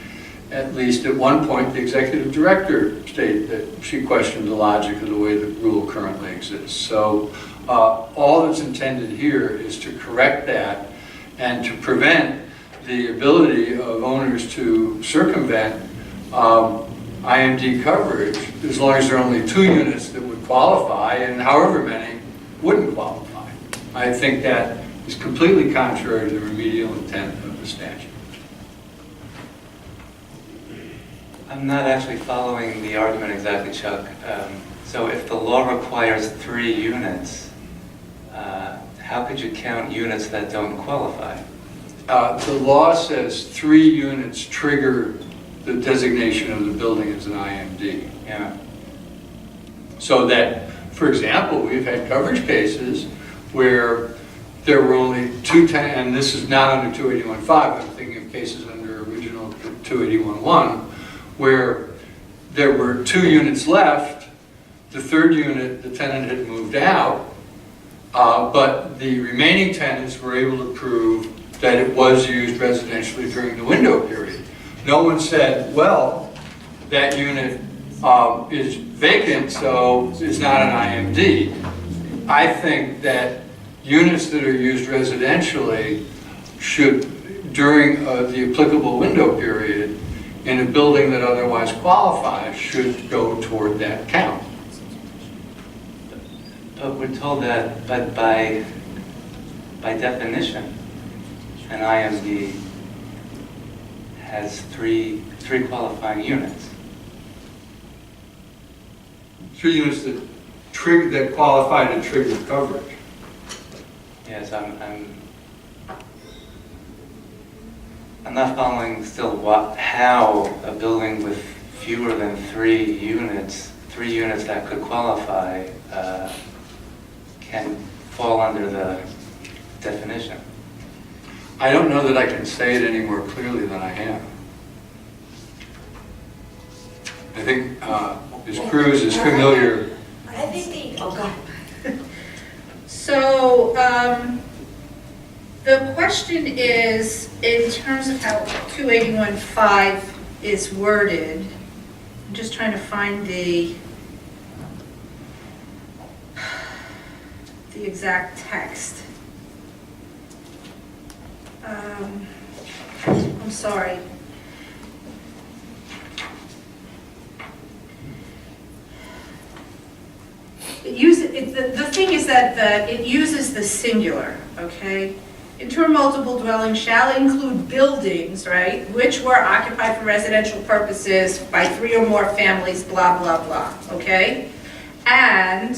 at least at one point, the executive director state that she questioned the logic of the way the rule currently exists. So all that's intended here is to correct that and to prevent the ability of owners to circumvent IMD coverage as long as there are only 2 units that would qualify and however many wouldn't qualify. I think that is completely contrary to the remedial intent of the statute. I'm not actually following the argument exactly, Chuck. So if the law requires 3 units, how could you count units that don't qualify? The law says 3 units trigger the designation of the building as an IMD. Yeah. So that, for example, we've had coverage cases where there were only 2 tenants, and this is not under 281.5, I'm thinking of cases under original 281.1, where there were 2 units left, the 3rd unit, the tenant had moved out, but the remaining tenants were able to prove that it was used residentially during the window period. No one said, well, that unit is vacant, so it's not an IMD. I think that units that are used residentially should, during the applicable window period, in a building that otherwise qualifies, should go toward that count. But we're told that, but by definition, an IMD has three qualifying units. 3 units that qualify to trigger coverage. Yes, I'm not following still how a building with fewer than 3 units that could qualify, can fall under the definition. I don't know that I can say it any more clearly than I have. I think Ms. Cruz is familiar. I think oh God. So, the question is, in terms of how 281.5 is worded, I'm just trying to find the exact text. I'm sorry. The thing is that it uses the singular, okay? Interim multiple dwelling shall include buildings, right, which were occupied for residential purposes by 3 or more families, blah, blah, blah, okay? And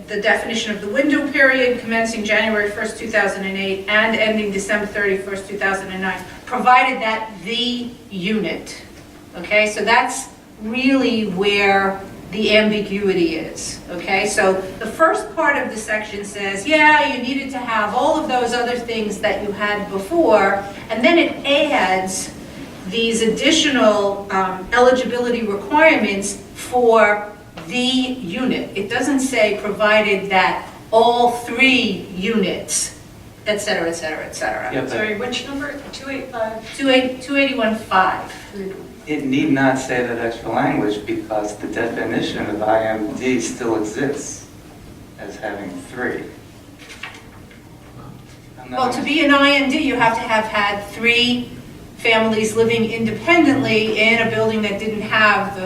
the definition of the window period commencing January 1st, 2008 and ending December 31st, 2009, provided that the unit, okay? So that's really where the ambiguity is, okay? So the first part of the section says, yeah, you needed to have all of those other things that you had before, and then it adds these additional eligibility requirements for the unit. It doesn't say provided that all 3 units, et cetera, et cetera, et cetera. Yeah, but Sorry, which number? 285? 281.5. it need not say that extra language because the definition of IMD still exists as having 3. Well, to be an IMD, you have to have had 3 families living independently in a building that didn't have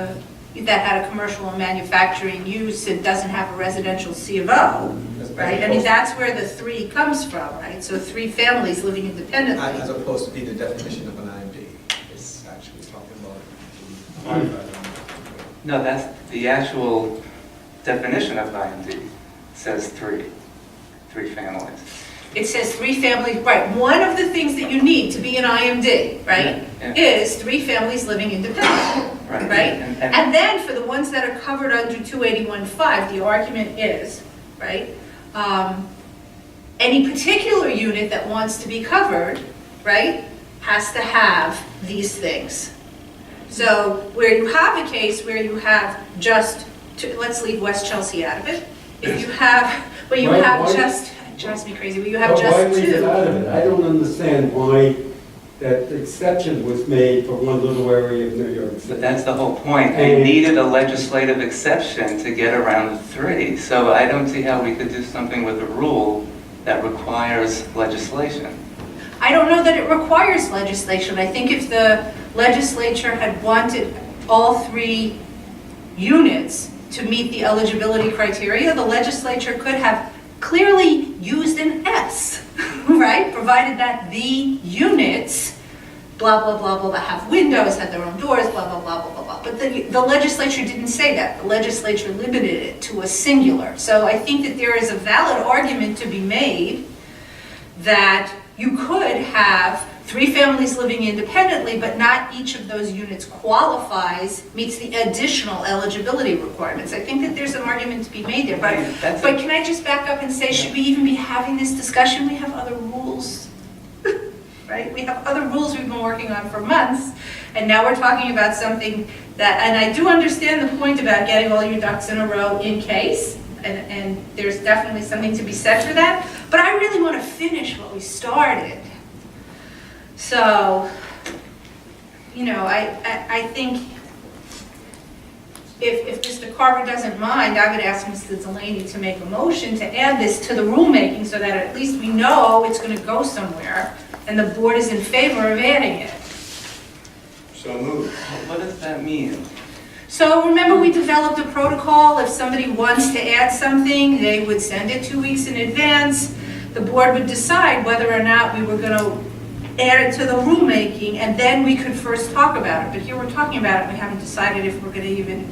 that had a commercial and manufacturing use and doesn't have a residential C of O, right? I mean, that's where the 3 comes from, right? So 3 families living independently. As opposed to be the definition of an IMD. It's actually talking about. No, that's the actual definition of IMD says 3 families. It says 3 families, right? One of the things that you need to be an IMD, right, Yeah. is 3 families living independently, Right. right? And- And then for the ones that are covered under 281.5, the argument is, right, any particular unit that wants to be covered, right, has to have these things. So where you have a case where you have just, let's leave West Chelsea out of it. If you have, where you have just, it drives me crazy, where you have Why just leave it out of 2. it? I don't understand why that exception was made for one little area of New York But City. that's the whole point. They And- needed a legislative exception to get around the 3. So I don't see how we could do something with a rule that requires legislation. I don't know that it requires legislation. I think if the legislature had wanted all 3 units to meet the eligibility criteria, the legislature could have clearly used an S, right? Provided that the units, blah, blah, blah, blah, blah, have windows, have their own doors, blah, blah, blah, blah, blah, blah. But the legislature didn't say that. The legislature limited it to a singular. So I think that there is a valid argument to be made that you could have 3 families living independently, but not each of those units qualifies, meets the additional eligibility requirements. I think that there's an argument to be made there, but can I just back up and say, should we even be having this discussion? We have other rules, right? We have other rules we've been working on for months, and now we're talking about something that, and I do understand the point about getting all your ducks in a row in case, and there's definitely something to be said for that, but I really want to finish what we started. So, you know, I think if Mr. Carver doesn't mind, I would ask Mr. Delaney to make a motion to add this to the rulemaking so that at least we know it's going to go somewhere and the board is in favor of adding it. So moved. What does that mean? So remember, we developed a protocol. If somebody wants to add something, they would send it 2 weeks in advance. The board would decide whether or not we were going to add it to the rulemaking, and then we could first talk about it. But here we're talking about it, we haven't decided if we're going to even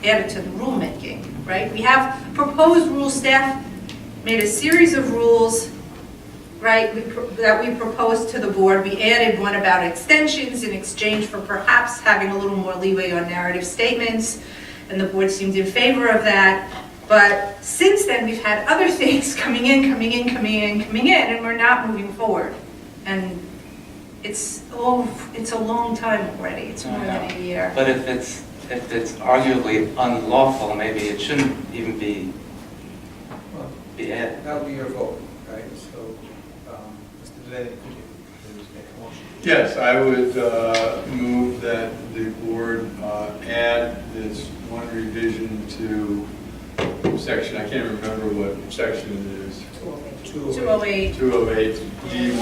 add it to the rulemaking, right? We have proposed rules, staff made a series of rules, right, that we proposed to the board. We added one about extensions in exchange for perhaps having a little more leeway on narrative statements, and the board seemed in favor of that. But since then, we've had other things coming in, and we're not moving forward. And it's a long time already. It's more than a year. But if it's arguably unlawful, maybe it shouldn't even be added. That would be your vote, right? So, Mr. Delaney, could you please make a motion? Yes, I would move that the board add this one revision to section, I can't remember what section it is. 208. 208 D1,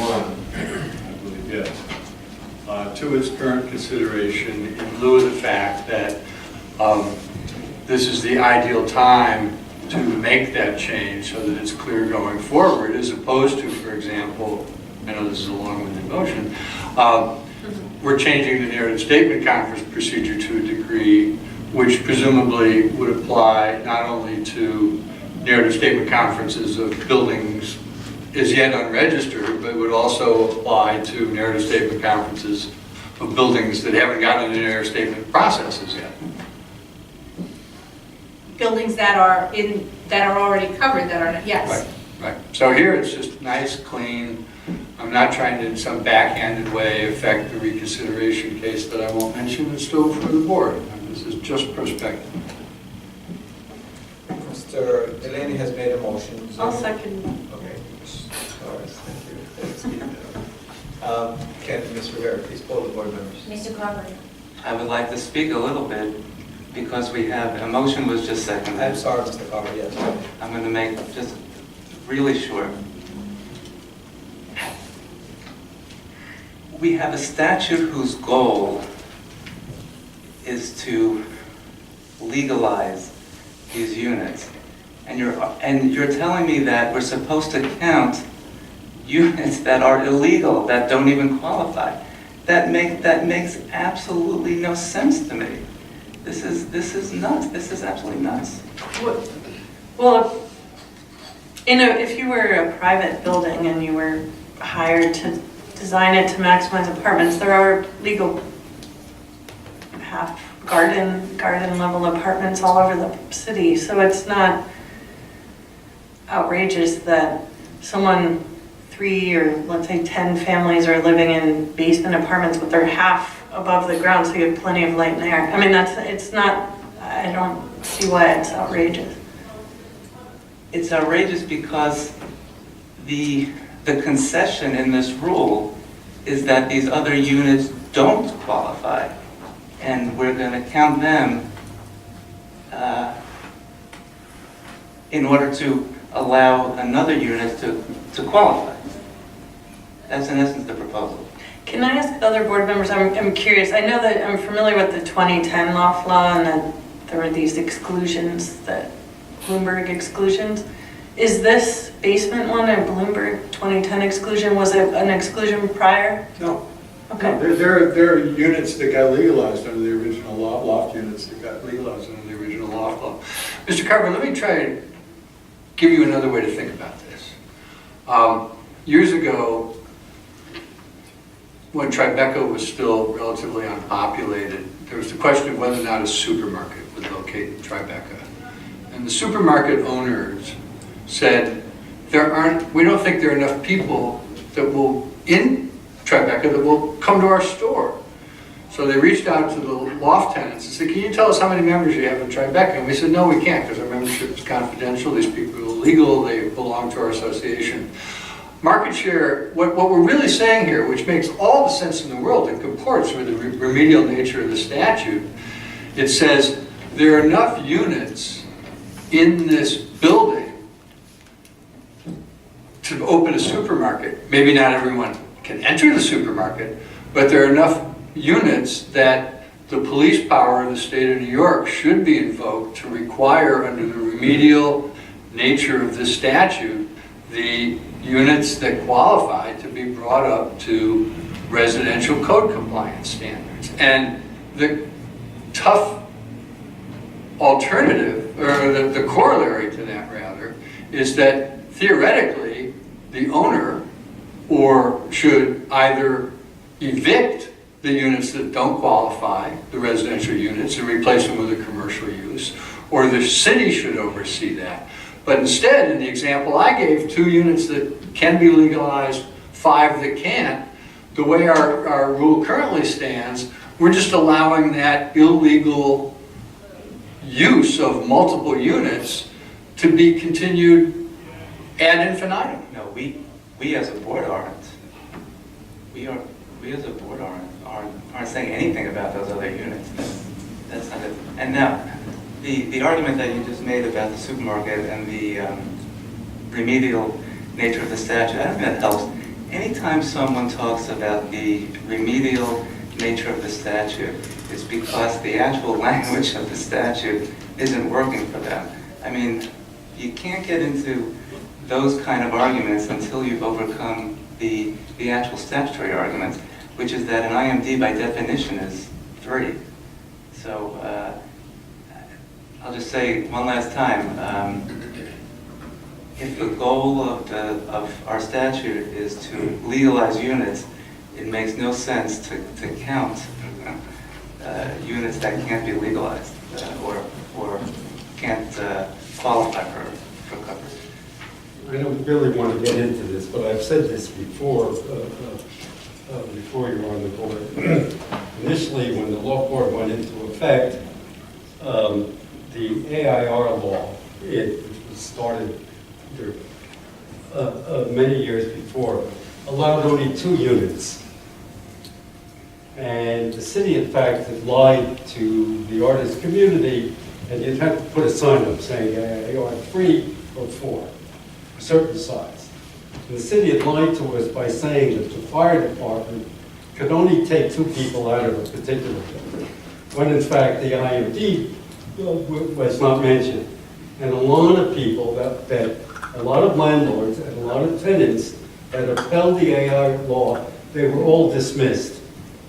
I believe, yes, to its current consideration in lieu of the fact that this is the ideal time to make that change so that it's clear going forward, as opposed to, for example, I know this is a long-winded motion, we're changing the narrative statement conference procedure to a degree which presumably would apply not only to narrative statement conferences of buildings as yet unregistered, but would also apply to narrative statement conferences of buildings that haven't gotten into narrative statement processes yet. Buildings that are already covered, that are, yes. Right. So here it's just nice, clean. I'm not trying to, in some backhanded way, affect the reconsideration case that I won't mention and still for the board. This is just perspective. Mr. Delaney has made a motion. I'll second. Okay. All right, thank you. Can Ms. Rivera please poll the board members? Mr. Carver? I would like to speak a little bit because we have, a motion was just seconded. I'm sorry, Mr. Carver, yes. I'm going to make just really short. We have a statute whose goal is to legalize these units. And you're telling me that we're supposed to count units that are illegal, that don't even qualify. That makes absolutely no sense to me. This is nuts. This is absolutely nuts. Well, if you were a private building and you were hired to design it to maximize apartments, there are legal half garden level apartments all over the city. So it's not outrageous that someone, 3 or let's say 10 families are living in basement apartments, but they're half above the ground, so you have plenty of light and air. I mean, I don't see why it's outrageous. It's outrageous because the concession in this rule is that these other units don't qualify, and we're going to count them in order to allow another unit to qualify. That's in essence the proposal. Can I ask other board members, I'm curious, I know that I'm familiar with the 2010 Loft law and that there were these exclusions, that Bloomberg exclusions. Is this basement one a Bloomberg 2010 exclusion? Was it an exclusion prior? No. Okay. No, there are units that got legalized under the original law, Loft units that got legalized under the original Loft law. Mr. Carver, let me try to give you another way to think about this. Years ago, when Tribeca was still relatively unpopulated, there was the question of whether or not a supermarket would locate in Tribeca. And the supermarket owners said, we don't think there are enough people that will, in Tribeca, that will come to our store. So they reached out to the Loft tenants and said, can you tell us how many members you have in Tribeca? And we said, no, we can't, because our membership is confidential. These people are illegal. They belong to our association. Market share, what we're really saying here, which makes all the sense in the world and comports with the remedial nature of the statute, it says there are enough units in this building to open a supermarket. Maybe not everyone can enter the supermarket, but there are enough units that the police power of the state of New York should be invoked to require, under the remedial nature of this statute, the units that qualify to be brought up to residential code compliance standards. And the tough alternative, or the corollary to that rather, is that theoretically the owner should either evict the units that don't qualify, the residential units, and replace them with a commercial use, or the city should oversee that. But instead, in the example I gave, 2 units that can be legalized, 5 that can't, the way our rule currently stands, we're just allowing that illegal use of multiple units to be continued ad infinitum. No, we as a board aren't. We as a board aren't saying anything about those other units. That's not it. And now, the argument that you just made about the supermarket and the remedial nature of the statute, I don't think that helps. Anytime someone talks about the remedial nature of the statute, it's because the actual language of the statute isn't working for them. I mean, you can't get into those kind of arguments until you've overcome the actual statutory arguments, which is that an IMD by definition is 3. So I'll just say one last time, if the goal of our statute is to legalize units, it makes no sense to count units that can't be legalized or can't qualify for coverage. I don't really want to get into this, but I've said this before, before you were on the board. Initially, when the law board went into effect, the AIR law, it was started there, many years before, allowed only 2 units. And the city, in fact, had lied to the artist community, and you'd have to put a sign up saying AIR 3 or 4, a certain size. And the city had lied to us by saying that the fire department could only take 2 people out of a particular building, when in fact the IMD was not mentioned. And a lot of people, a lot of landlords and a lot of tenants that upheld the AIR law, they were all dismissed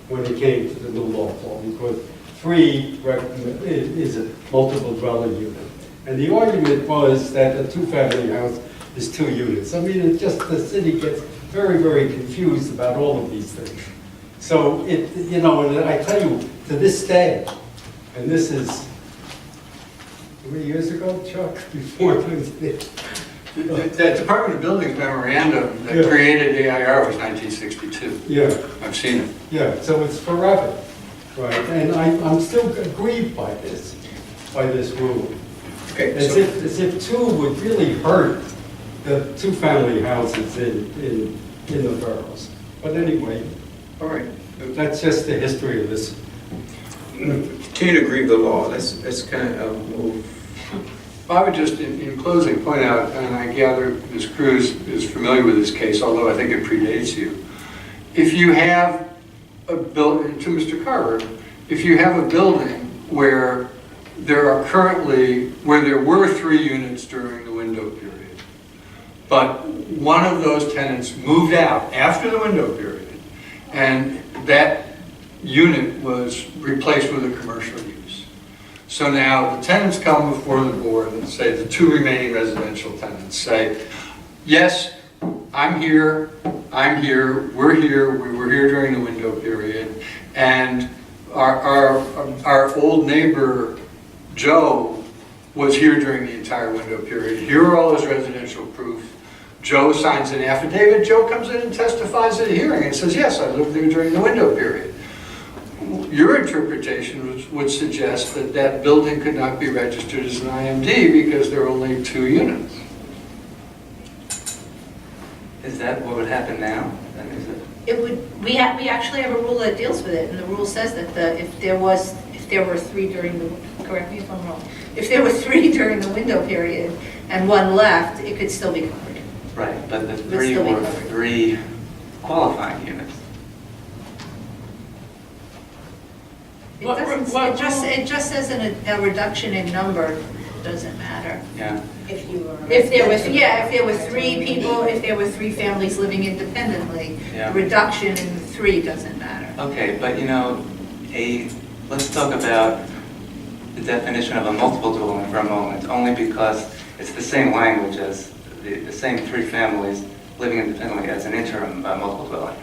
when it came to the new law because 3 is a multiple dwelling unit. And the argument was that a 2-family house is 2 units. I mean, it just, the city gets very, very confused about all of these things. So and I tell you, to this day, and this is, how many years ago, Chuck? Before The Department of Buildings memorandum that created AIR was 1962. Yeah. I've seen it. Yeah, so it's forever, right? And I'm still aggrieved by this rule. Okay, As so, if 2 would really hurt the 2-family houses in the boroughs. But anyway, all right. that's just the history of this. Continue to grieve the law. Let's kind of move. I would just, in closing, point out, and I gather Ms. Cruz is familiar with this case, although I think it predates you. If you have a building, to Mr. Carver, if you have a building where there were 3 units during the window period, but one of those tenants moved out after the window period, and that unit was replaced with a commercial use. So now the tenants come before the board and say, the 2 remaining residential tenants say, yes, I'm here, we're here, we were here during the window period, and our old neighbor, Joe, was here during the entire window period. Here are all his residential proof. Joe signs an affidavit. Joe comes in and testifies at a hearing and says, yes, I lived there during the window period. Your interpretation would suggest that that building could not be registered as an IMD because there are only 2 units. Is that what would happen now? It would, we actually have a rule that deals with it, and the rule says that if there were 3 during the, correct me if I'm wrong, if there were 3 during the window period and 1 left, it could still be covered. Right, but the Would 3 still be were covered. 3 qualifying units. It doesn't, it just says a reduction in number, doesn't matter. Yeah. If you were. If there were 3 people, if there were 3 families living independently, Yeah. the reduction in 3 doesn't matter. Okay, but let's talk about the definition of a multiple dwelling for a moment, only because it's the same language as the same 3 families living independently as an interim multiple dwelling.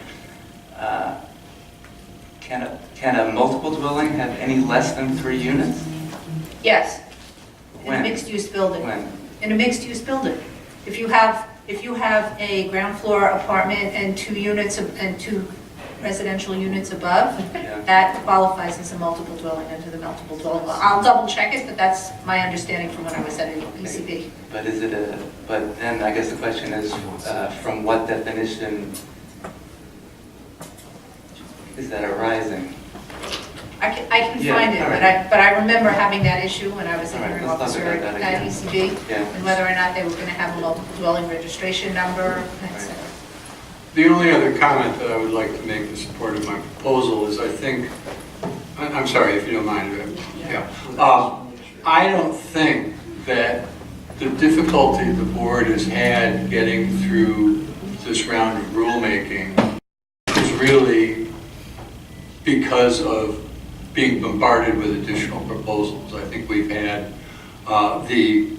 Can a multiple dwelling have any less than 3 units? Yes, in a When? mixed-use building. When? In a mixed-use building. If you have a ground floor apartment and 2 units and 2 residential units above, Yeah. that qualifies as a multiple dwelling under the multiple dwelling law. I'll double check it, but that's my understanding from when I was at ECB. But but then I guess the question is, from what definition is that arising? I can Yeah, find it, all right. but I remember having that issue when I was a All right, hearing let's talk officer about that at again. ECB, Yeah. and whether or not they were going to have a multiple dwelling registration number, etc. The only other comment that I would like to make in support of my proposal is I'm sorry if you don't mind. Yeah. I don't think that the difficulty difficulty the board has had getting through this round of rulemaking is really because of being bombarded with additional proposals. I think we've had the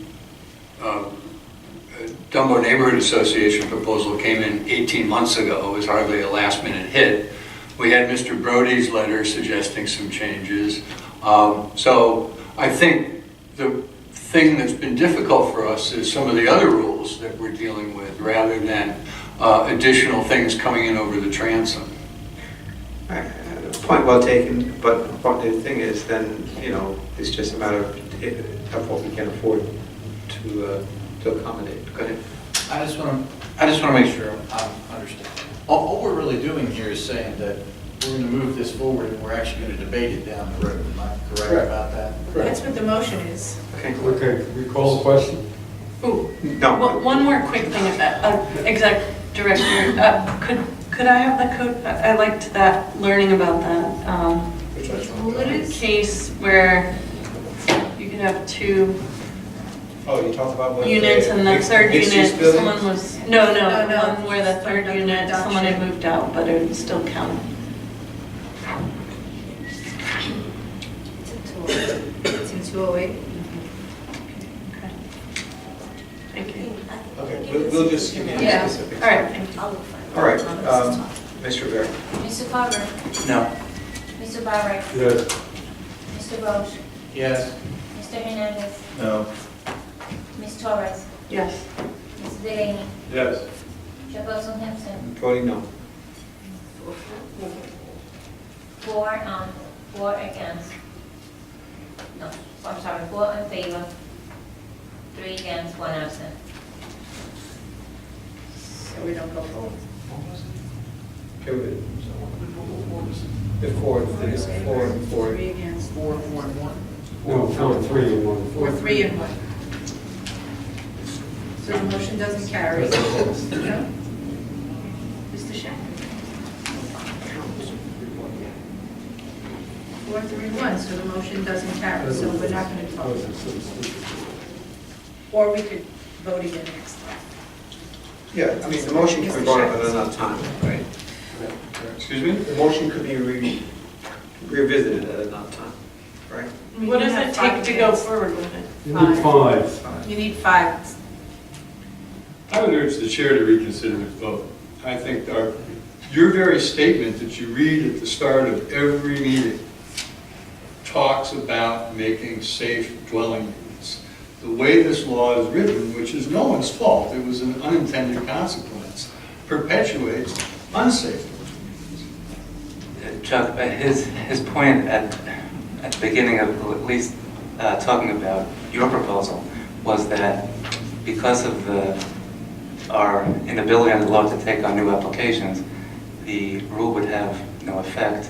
Dumbo Neighborhood Association proposal came in 18 months ago. It was hardly a last-minute hit. We had Mr. Brody's letter suggesting some changes. So I think the thing that's been difficult for us is some of the other rules that we're dealing with rather than additional things coming in over the transom. Point well taken, but the thing is then, it's just a matter of what we can afford to accommodate. Go ahead. I just want to make sure I understand. All we're really doing here is saying that we're going to move this forward and we're actually going to debate it down the road. Am I correct about that? That's what the motion is. Okay. Okay, can we call the question? Ooh, No. one more quick thing, Exec Director, could I have the code? I liked that, learning about that. Well, it is. Case where you could have two Oh, you talked about units and the third unit, someone was, no, No, no. one where the third About the unit, someone had reduction. moved out, but it would still count. It's in 208. Okay. Thank you. Okay, we'll just give you the Yeah. specifics. All right, thank you. I'll look for it. All right, Mr. Bear. Mr. Carver, No. Mr. Barrett, Yes. Mr. Roach, Yes. Mr. Hernandez, No. Ms. Torres, Yes. Mr. Delaney, Yes. Chairperson Simpson, I'm voting no. 4 against. No, I'm sorry, 4 in favor, 3 against, 1 absent. So we don't go forward. Okay, the four, there's 4 and 4. 3 against. 4, 1, 1. No, 4, 3, and 1. 4, 3, and 1. So the motion doesn't carry. No? Mr. Shank? 4, 3, 1, so the motion doesn't carry, so we're not going to vote. Or we could vote again next time. Yeah, I mean, the motion can be brought up at another time, right? Excuse me? The motion could be revisited at another time, right? I mean, What you does have it 5 take to go minutes. forward with it? You need 5. You need 5. I would urge the chair to reconsider the vote. I think your very statement that you read at the start of every meeting talks about making safe dwelling units. The way this law is written, which is no one's fault, it was an unintended consequence, perpetuates unsafe dwelling units. Chuck, his point at the beginning of at least talking about your proposal was that because of our inability under law to take on new applications, the rule would have no effect,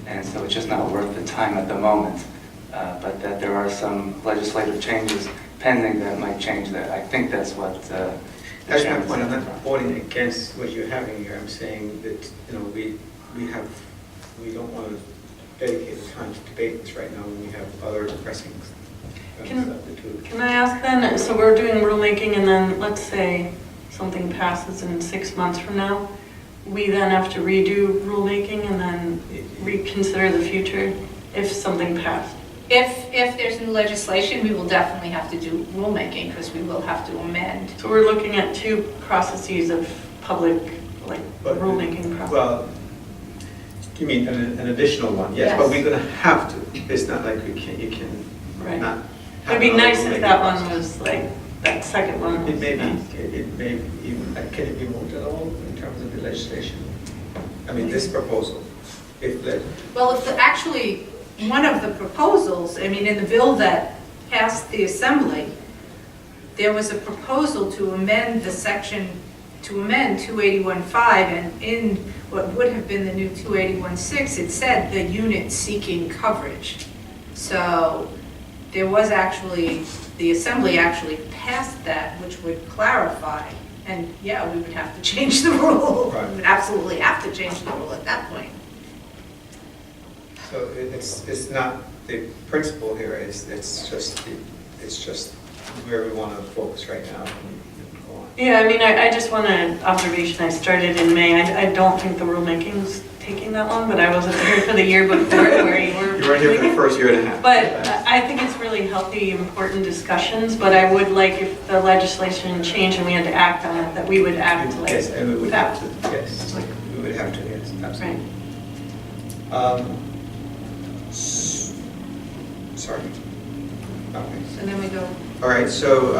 and so it's just not worth the time at the moment. But that there are some legislative changes pending that might change that. I think that's what the That's my chairman's point, I'm saying. not voting against what you're having here, I'm saying that, we don't want to dedicate the time to debate this right now when we have other pressing stuff to do. Can I ask then, so we're doing rulemaking and then let's say something passes in 6 months from now, we then have to redo rulemaking and then reconsider the future if something passed? If there's new legislation, we will definitely have to do rulemaking, because we will have to amend. So we're looking at 2 processes of public, But- rulemaking process. Well, you mean an additional one, yes, but we're going to have to. It's not like you can Right. not. It'd be have another nice if rulemaking that one process. was like, that second one. It may be, was- it may even, can it be moved at all in terms of the legislation? I mean, this proposal, if the, Well, actually, one of the proposals, I mean, in the bill that passed the Assembly, there was a proposal to amend the section, to amend 281.5, and in what would have been the new 281.6, it said the unit seeking coverage. So there was actually, the Assembly actually passed that, which would clarify, and yeah, we would have to change the rule. Right. We would absolutely have to change the rule at that point. so it's not, the principle here is, it's just where we want to focus right now. Go on. Yeah, I mean, I just want an observation. I started in May. I don't think the rulemaking's taking that long, but I wasn't here for the year before where you were. You weren't here for the first year and a half. But I think it's really healthy, important discussions, but I would like if the legislation changed and we had to act on it, that we would act like. Yes, and we would have to, yes, we would have to, yes, absolutely. Right. Sorry. Okay. So then we go, All right, so,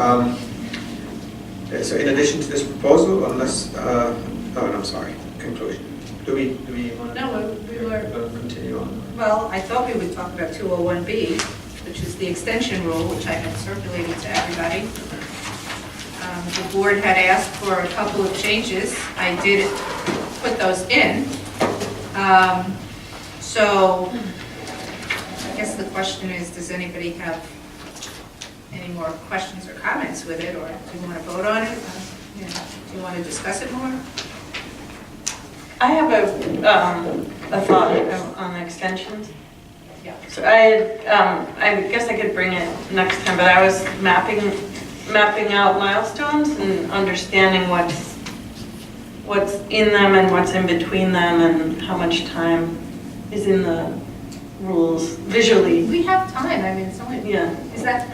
so in addition to this proposal, unless, oh, no, I'm sorry, conclusion. Do we want to? no, we were, Continue on. well, I thought we would talk about 201B, which is the extension rule, which I had circulated to everybody. The board had asked for a couple of changes. I did put those in. So I guess the question is, does anybody have any more questions or comments with it, or do you want to vote on it? Do you want to discuss it more? I have a thought on extensions. Yeah. So I guess I could bring it next time, but I was mapping out milestones and understanding what's in them and what's in between them and how much time is in the rules visually. We have time, I mean, it's only, Yeah. is that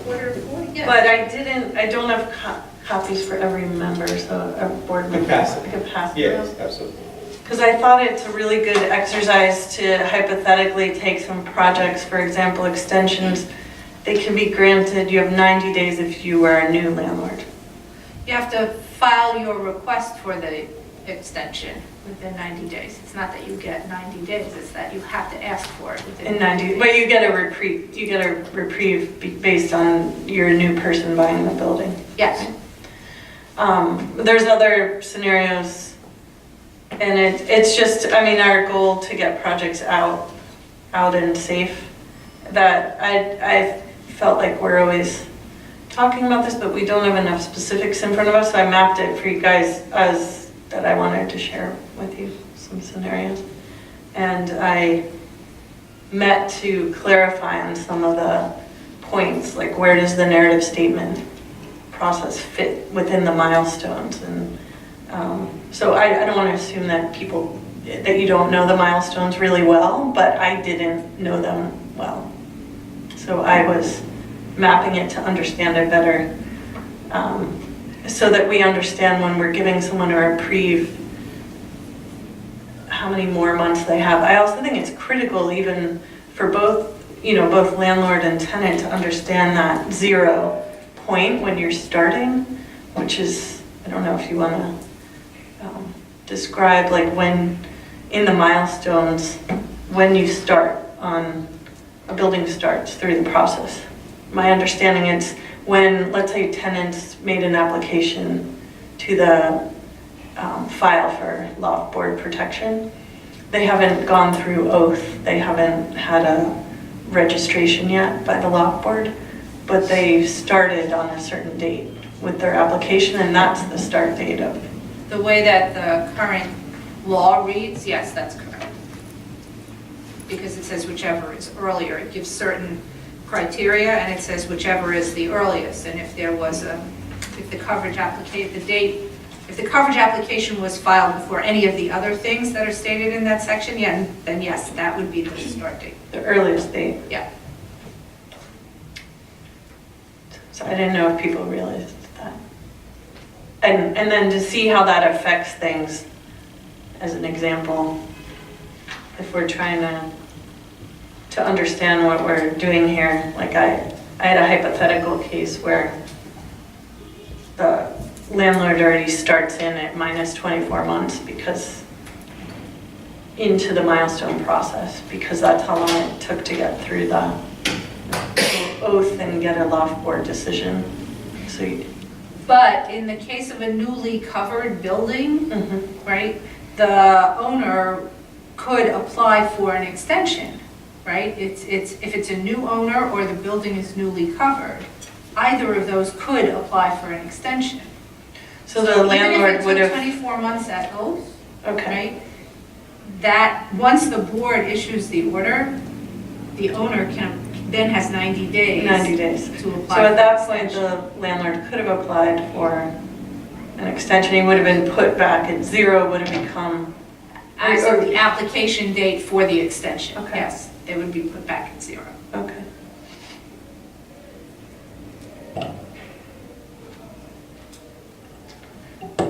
quarter to 40? Yeah. But I don't have copies for every member, so a board member. pass it. I could pass it. Yes, absolutely. Because I thought it's a really good exercise to hypothetically take some projects, for example, extensions. They can be granted, you have 90 days if you are a new landlord. You have to file your request for the extension within 90 days. It's not that you get 90 days, it's that you have to ask for it within In 90, but you get a reprieve based on you're a new person buying the building. Yes. There's other scenarios, and it's just, I mean, our goal to get projects out and safe, that I felt like we're always talking about this, but we don't have enough specifics in front of us, so I mapped it for you guys as that I wanted to share with you, some scenarios. And I met to clarify on some of the points, like where does the narrative statement process fit within the milestones? And so I don't want to assume that that you don't know the milestones really well, but I didn't know them well. So I was mapping it to understand it better, so that we understand when we're giving someone a reprieve, how many more months they have. I also think it's critical even for both landlord and tenant to understand that 0 point when you're starting, which is, I don't know if you want to describe like when in the milestones, when you start on a building starts through the process. My understanding is when, let's say, tenants made an application to the file for loft board protection, they haven't gone through oath, they haven't had a registration yet by the loft board, but they started on a certain date with their application, and that's the start date of. The way that the current law reads, yes, that's correct. Because it says whichever is earlier. It gives certain criteria, and it says whichever is the earliest. And if there was if the coverage application was filed before any of the other things that are stated in that section, yeah, then yes, that would be the start date. The earliest date. Yeah. So I didn't know if people realized that. And then to see how that affects things, as an example, if we're trying to understand what we're doing here, like I had a hypothetical case where the landlord already starts in at minus 24 months because into the milestone process, because that's how long it took to get through the oath and get a loft board decision. So But in the case of a newly covered building, right, the owner could apply for an extension, right? If it's a new owner or the building is newly covered, either of those could apply for an extension. So the landlord would have. Even if it took 24 months at oath, Okay. right? That, once the board issues the order, the owner then has 90 days. 90 days. To So apply. at for that point, extension. the landlord could have applied for an extension. He would have been put back at 0, would have become, As of the application date for the extension, Okay. yes, they would be put back at 0. okay.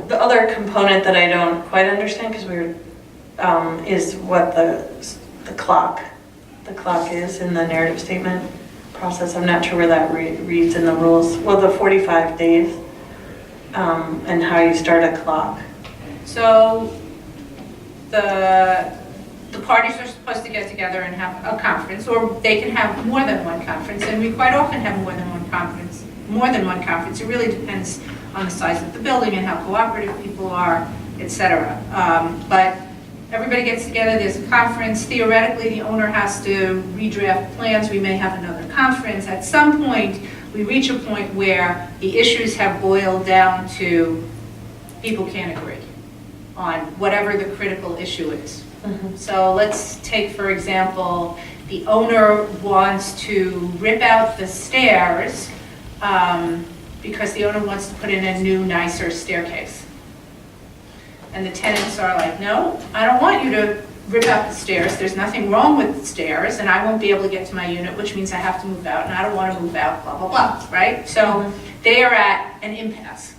The other component that I don't quite understand, because is what the clock is in the narrative statement process. I'm not sure where that reads in the rules. Well, the 45 days, and how you start a clock. So the parties are supposed to get together and have a conference, or they can have more than one conference, and we quite often have more than one conference. It really depends on the size of the building and how cooperative people are, et cetera. But everybody gets together, there's a conference. Theoretically, the owner has to redraft plans. We may have another conference. At some point, we reach a point where the issues have boiled down to people can't agree on whatever the critical issue is. So let's take, for example, the owner wants to rip out the stairs because the owner wants to put in a new, nicer staircase. And the tenants are like, no, I don't want you to rip out the stairs. There's nothing wrong with the stairs, and I won't be able to get to my unit, which means I have to move out, and I don't want to move out, blah, blah, blah, right? So they are at an impasse.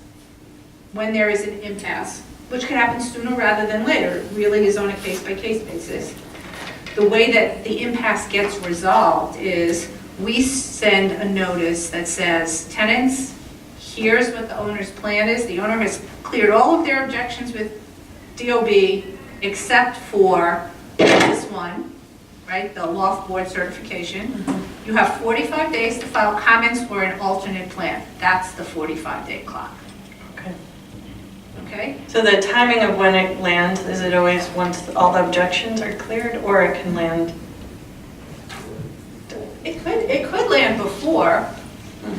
When there is an impasse, which can happen sooner rather than later, it really is on a case-by-case basis. The way that the impasse gets resolved is we send a notice that says, tenants, here's what the owner's plan is. The owner has cleared all of their objections with DOB except for this one, right, the Loft Board certification. You have 45 days to file comments for an alternate plan. That's the 45-day clock. Okay. Okay? So the timing of when it lands, is it always once all the objections are cleared, or it can land? It could land before.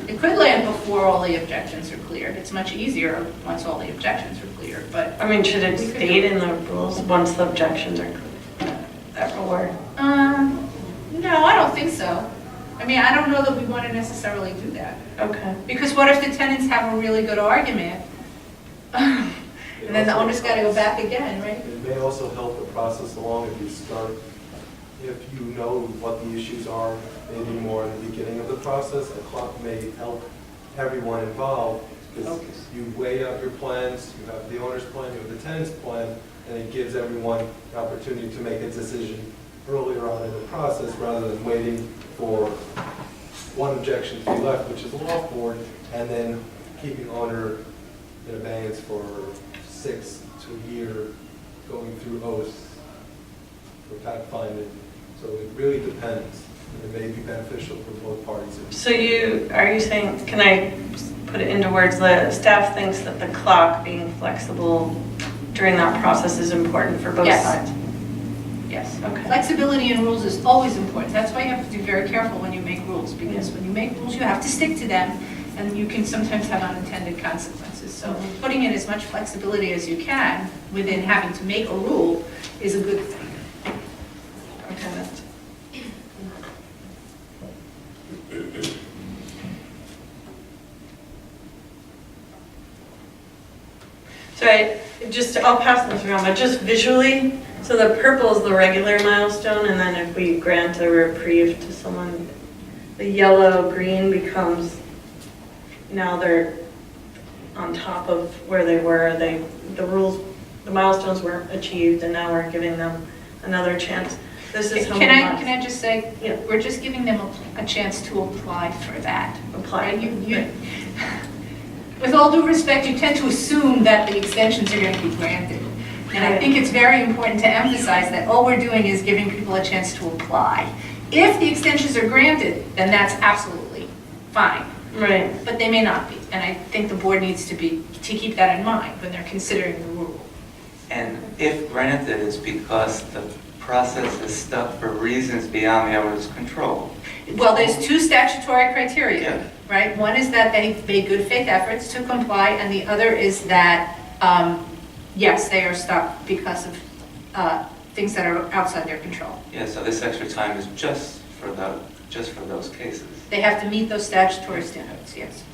It could land before all the objections are cleared. It's much easier once all the objections are cleared, but. I mean, should it We could state do- in the rules once the objections are cleared? That rule, No, I don't think so. I mean, I don't know that we want to necessarily do that. okay. Because what if the tenants have a really good argument? And then the owner's got to go back again, right? It may also help the process along if you start, if you know what the issues are, maybe more in the beginning of the process. A clock may help everyone involved because you weigh out your plans, you have the owner's plan, you have the tenant's plan, and it gives everyone the opportunity to make a decision earlier on in the process rather than waiting for one objection to be left, which is the Loft Board, and then keeping owner in abeyance for 6 to a year, going through oaths for fact finding. So it really depends. It may be beneficial for both parties. So are you saying, can I put it into words, the staff thinks that the clock being flexible during that process is important for both Yes. sides? Yes. Okay. Flexibility in rules is always important. That's why you have to be very careful when you make rules, because when you make rules, you have to stick to them, and you can sometimes have unintended consequences. So putting in as much flexibility as you can within having to make a rule is a good thing. Okay, that's. So I'll pass this around, but just visually, so the purple is the regular milestone, and then if we grant a reprieve to someone, the yellow-green becomes, now they're on top of where they were, the milestones weren't achieved, and now we're giving them another chance. This is how Can much. I just say, Yeah. we're just giving them a chance to apply for that. Apply. Right? With all due respect, you tend to assume that the extensions are going to be granted. And I think it's very important to emphasize that all we're doing is giving people a chance to apply. If the extensions are granted, then that's absolutely fine. Right. But they may not be. And I think the board needs to keep that in mind when they're considering the rule. And if granted, it's because the process is stuck for reasons beyond the owner's control. Well, there's two statutory criteria, Yeah. right? One is that they made good faith efforts to comply, and the other is that, yes, they are stuck because of things that are outside their control. Yeah, so this extra time is just for the just for those cases. They have to meet those statutory standards, yes.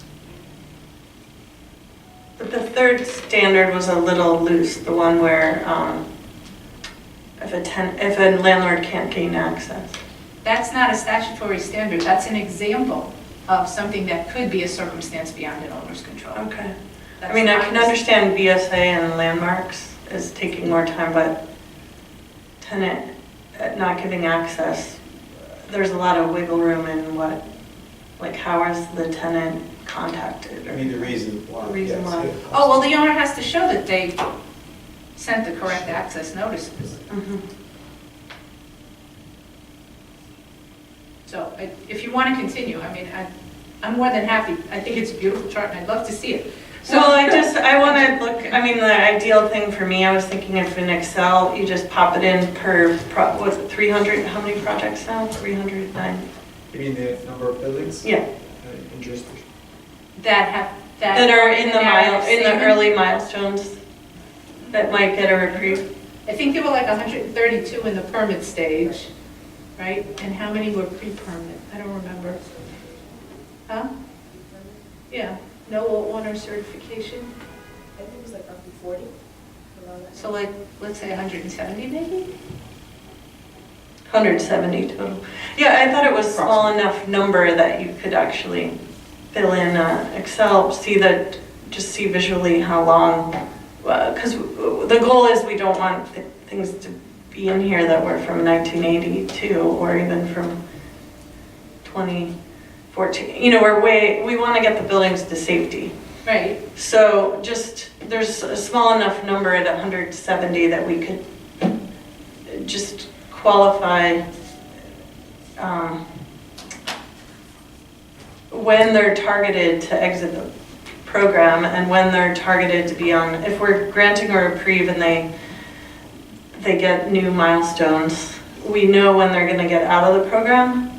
But the third standard was a little loose, the one where if a landlord can't gain access. That's not a statutory standard, that's an example of something that could be a circumstance beyond an owner's control. Okay. I That's mean, I not can the- understand BSA and landmarks is taking more time, but tenant not giving access, there's a lot of wiggle room in what, like how is the tenant contacted? I mean, the reason why. Reason yes. why. Oh, well, the owner has to show that they sent the correct access notices. Mhm. So if you want to continue, I mean, I'm more than happy. I think it's a beautiful chart and I'd love to see it. So Well, I want to look, I mean, the ideal thing for me, I was thinking if in Excel, you just pop it in per, what's it, 300, how many projects now? 309? You mean the number of buildings? Yeah, In jurisdiction? that that are in the narrative in the statement. early milestones that might get a reprieve. I think there were like 132 in the permit stage, right? And how many were pre-permit? I don't remember. Huh? Yeah, no owner certification. I think it was like roughly 40. around that. So like, let's say 170 maybe? 170 total. Yeah, I thought it was small enough number that you could actually fill in Excel, just see visually how long, because the goal is we don't want things to be in here that were from 1982 or even from 2014. You know, we want to get the buildings to safety. Right. So just, there's a small enough number at 170 that we could just qualify when they're targeted to exit the program and when they're targeted to be on, if we're granting a reprieve and they get new milestones, we know when they're gonna get out of the program.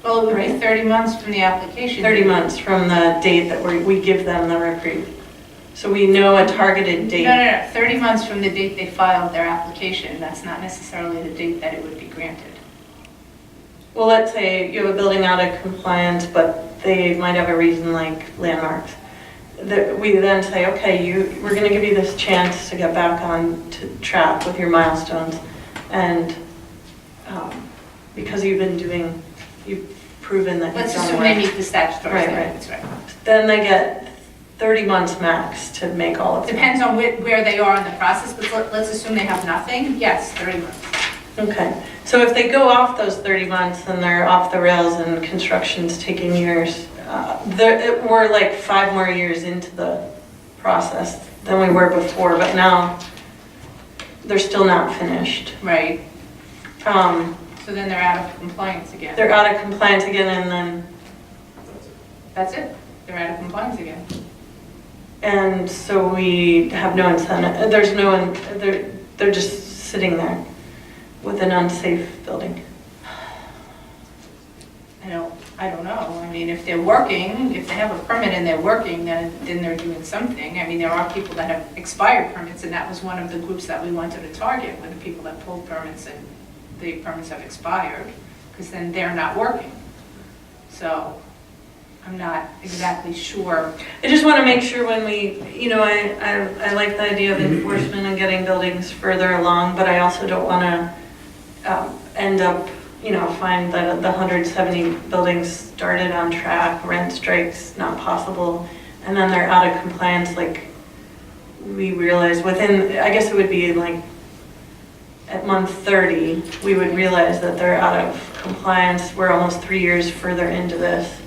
Well, it would be Right. 30 months from the application. 30 months from the date that we give them the reprieve. So we know a targeted date. No, 30 months from the date they filed their application. That's not necessarily the date that it would be granted. Well, let's say you have a building out of compliance, but they might have a reason like landmarks. That we then say, okay, we're gonna give you this chance to get back on to track with your milestones. And because you've proven that you've Let's done assume work. they meet the statutory Right, standards, right? Then they get 30 months max to make all of them. Depends on where they are in the process, but let's assume they have nothing. Yes, 30 months. Okay, so if they go off those 30 months and they're off the rails and construction's taking years, we're like 5 more years into the process than we were before, but now they're still not finished. Right. So then they're out of compliance again. They're out of compliance again and then, That's it. They're out of compliance again. and so we have no incentive, they're just sitting there with an unsafe building. I don't know. I mean, if they're working, if they have a permit and they're working, then they're doing something. I mean, there are people that have expired permits, and that was one of the groups that we wanted to target, were the people that pulled permits and the permits have expired, because then they're not working. So I'm not exactly sure. I just want to make sure when we, I like the idea of enforcement and getting buildings further along, but I also don't want to end up, find that the 170 buildings started on track, rent strikes not possible, and then they're out of compliance, like we realize within, I guess it would be like at month 30, we would realize that they're out of compliance. We're almost 3 years further into this.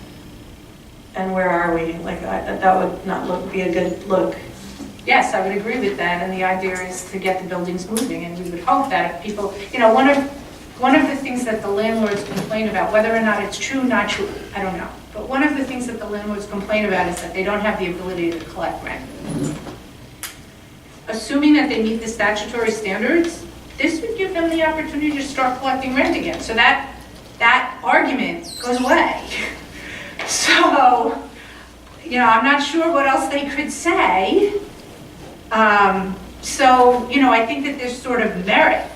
And where are we? Like, that would not be a good look. Yes, I would agree with that, and the idea is to get the buildings moving, and we would hope that if people, one of the things that the landlords complain about, whether or not it's true, not true, I don't know, but one of the things that the landlords complain about is that they don't have the ability to collect rent. Assuming that they meet the statutory standards, this would give them the opportunity to start collecting rent again, so that argument goes away. So, I'm not sure what else they could say. I think that there's sort of merit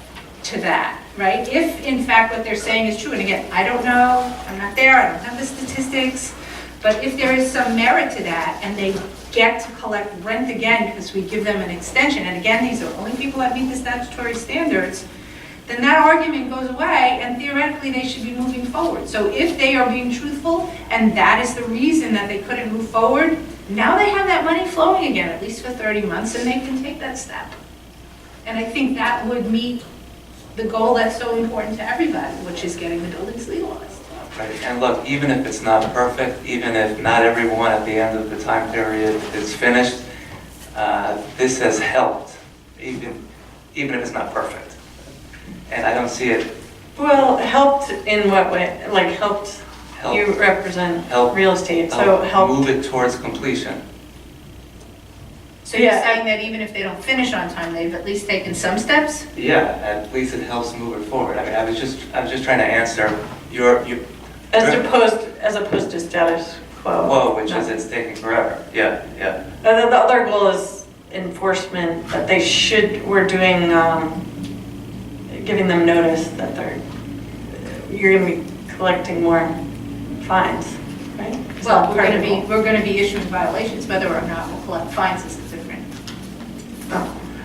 to that. right? If in fact what they're saying is true, and again, I don't know, I'm not there, I don't have the statistics, but if there is some merit to that and they get to collect rent again because we give them an extension, and again, these are only people that meet the statutory standards, then that argument goes away and theoretically they should be moving forward. So if they are being truthful and that is the reason that they couldn't move forward, now they have that money flowing again, at least for 30 months, and they can take that step. And I think that would meet the goal that's so important to everybody, which is getting the buildings legalized. Right, and look, even if it's not perfect, even if not everyone at the end of the time period is finished, this has helped, even if it's not perfect. And I don't see it. Well, helped in what way? Like helped, you represent real estate, so helped. Move it towards completion. So you're saying that even if they don't finish on time, they've at least taken some steps? Yeah, at least it helps move it forward. I mean, I was just trying to answer your As opposed to status quo. Whoa, which is it's taking forever. Yeah, yeah. And then the other goal is enforcement, that we're doing, giving them notice that you're gonna be collecting more fines, right? Well, we're gonna be issuing violations, whether or not we'll collect fines is a different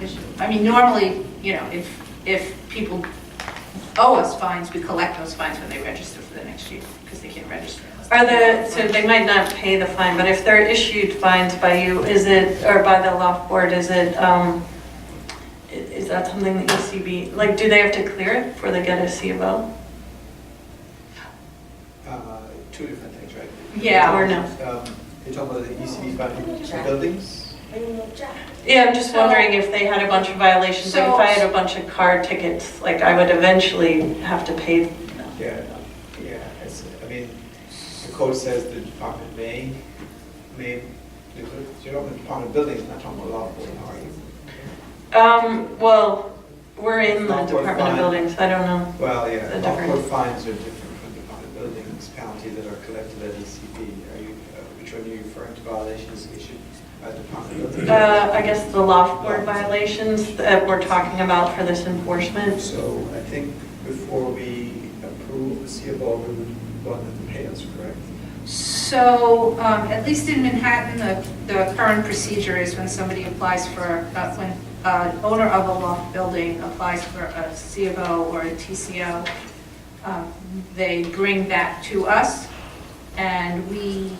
issue. I mean, normally, if people owe us fines, we collect those fines when they register for the next year, because they can't register. So they might not pay the fine, but if they're issued fines by you, or by the Loft Board, is that something the ECB, like, do they have to clear it before they get a C of O? Two different things, right? Yeah. Or no? You're talking about the ECB funding for buildings? Yeah, I'm just wondering if they had a bunch of violations, like if I had a bunch of car tickets, like I would eventually have to pay. Yeah, I mean, the code says the department may, you're talking about the department of buildings, not talking about law enforcement, are you? Well, we're in the Loft Board Department of fine. Buildings, I don't know. Well, yeah, The law difference. enforcement fines are different from department of buildings, penalties that are collected at ECB. Which one are you referring to, violations issued by the department of buildings? I guess the Loft Board violations that we're talking about for this enforcement. So I think before we approve the CFO, we would want them to pay us, correct? So, at least in Manhattan, the current procedure is when somebody applies for, when owner of a loft building applies for a C of O or a TCO, they bring that to us, and we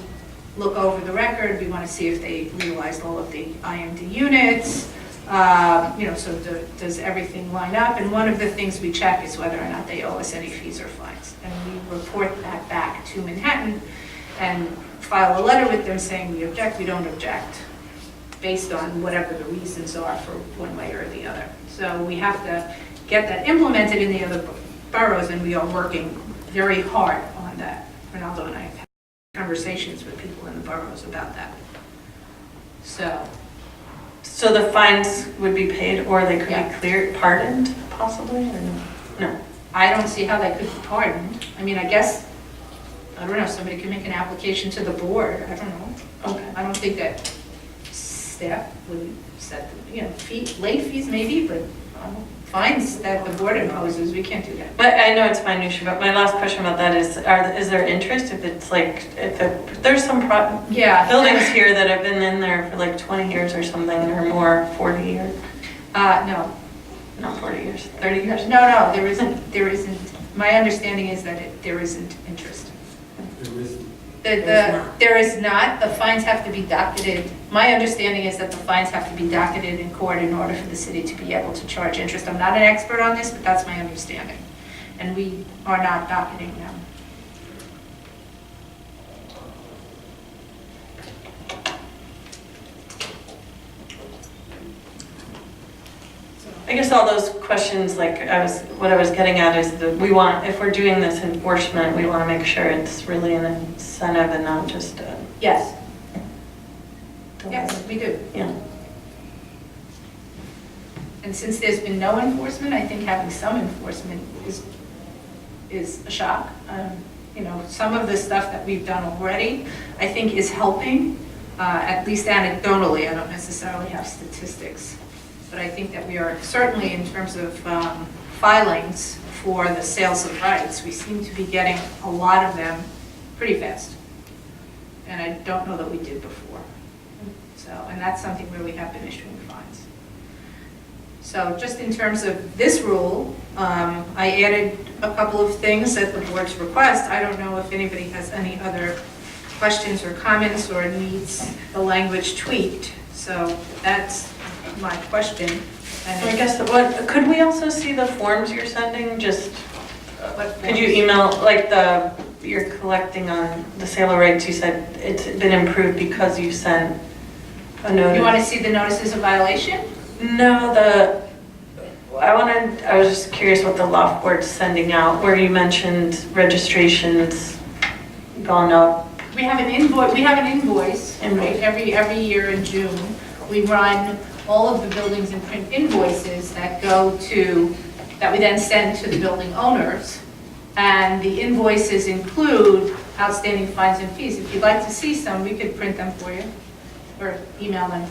look over the record. We want to see if they legalized all of the IMD units, so does everything line up? And one of the things we check is whether or not they owe us any fees or fines. And we report that back to Manhattan and file a letter with them saying we object, we don't object, based on whatever the reasons are for one way or the other. So we have to get that implemented in the other boroughs, and we are working very hard on that. Ronaldo and I have had conversations with people in the boroughs about that. So the fines would be paid, or they could be cleared, pardoned, possibly, or no? No. I don't see how they could be pardoned. I mean, I guess, I don't know, somebody could make an application to the board, I don't know. Okay. I don't think that staff would set, late fees maybe, but fines that the board imposes, we can't do that. But I know it's minutia, but my last question about that is there interest if it's like, there's some buildings here that have been in there for like 20 years or something, or more, 40 years? No. Not 40 years, 30 years? No, there isn't. My understanding is that there isn't interest. There is not. The fines have to be docketed. My understanding is that the fines have to be docketed in court in order for the city to be able to charge interest. I'm not an expert on this, but that's my understanding. And we are not docketing them. I guess all those questions, like what I was getting at is that if we're doing this enforcement, we want to make sure it's really an incentive and not just a. Yes. Yes, we do. Yeah. And since there's been no enforcement, I think having some enforcement is a shock. Some of the stuff that we've done already, I think is helping, at least anecdotally. I don't necessarily have statistics. But I think that we are certainly, in terms of filings for the sales of rights. We seem to be getting a lot of them pretty fast. And I don't know that we did before. So, and that's something where we have been issuing fines. So just in terms of this rule, I added a couple of things at the board's request. I don't know if anybody has any other questions or comments or needs the language tweaked. So that's my question. I guess, could we also see the forms you're sending? Just, What could you email, like you're collecting on the sale of rights, you said it's been improved because you sent a notice. You want to see the notices of violation? No, I was just curious what the Loft Board's sending out, where you mentioned registrations gone up. We have an invoice, right, every year in June. We run all of the buildings and print invoices that we then send to the building owners. And the invoices include outstanding fines and fees. If you'd like to see some, we could print them for you or email them.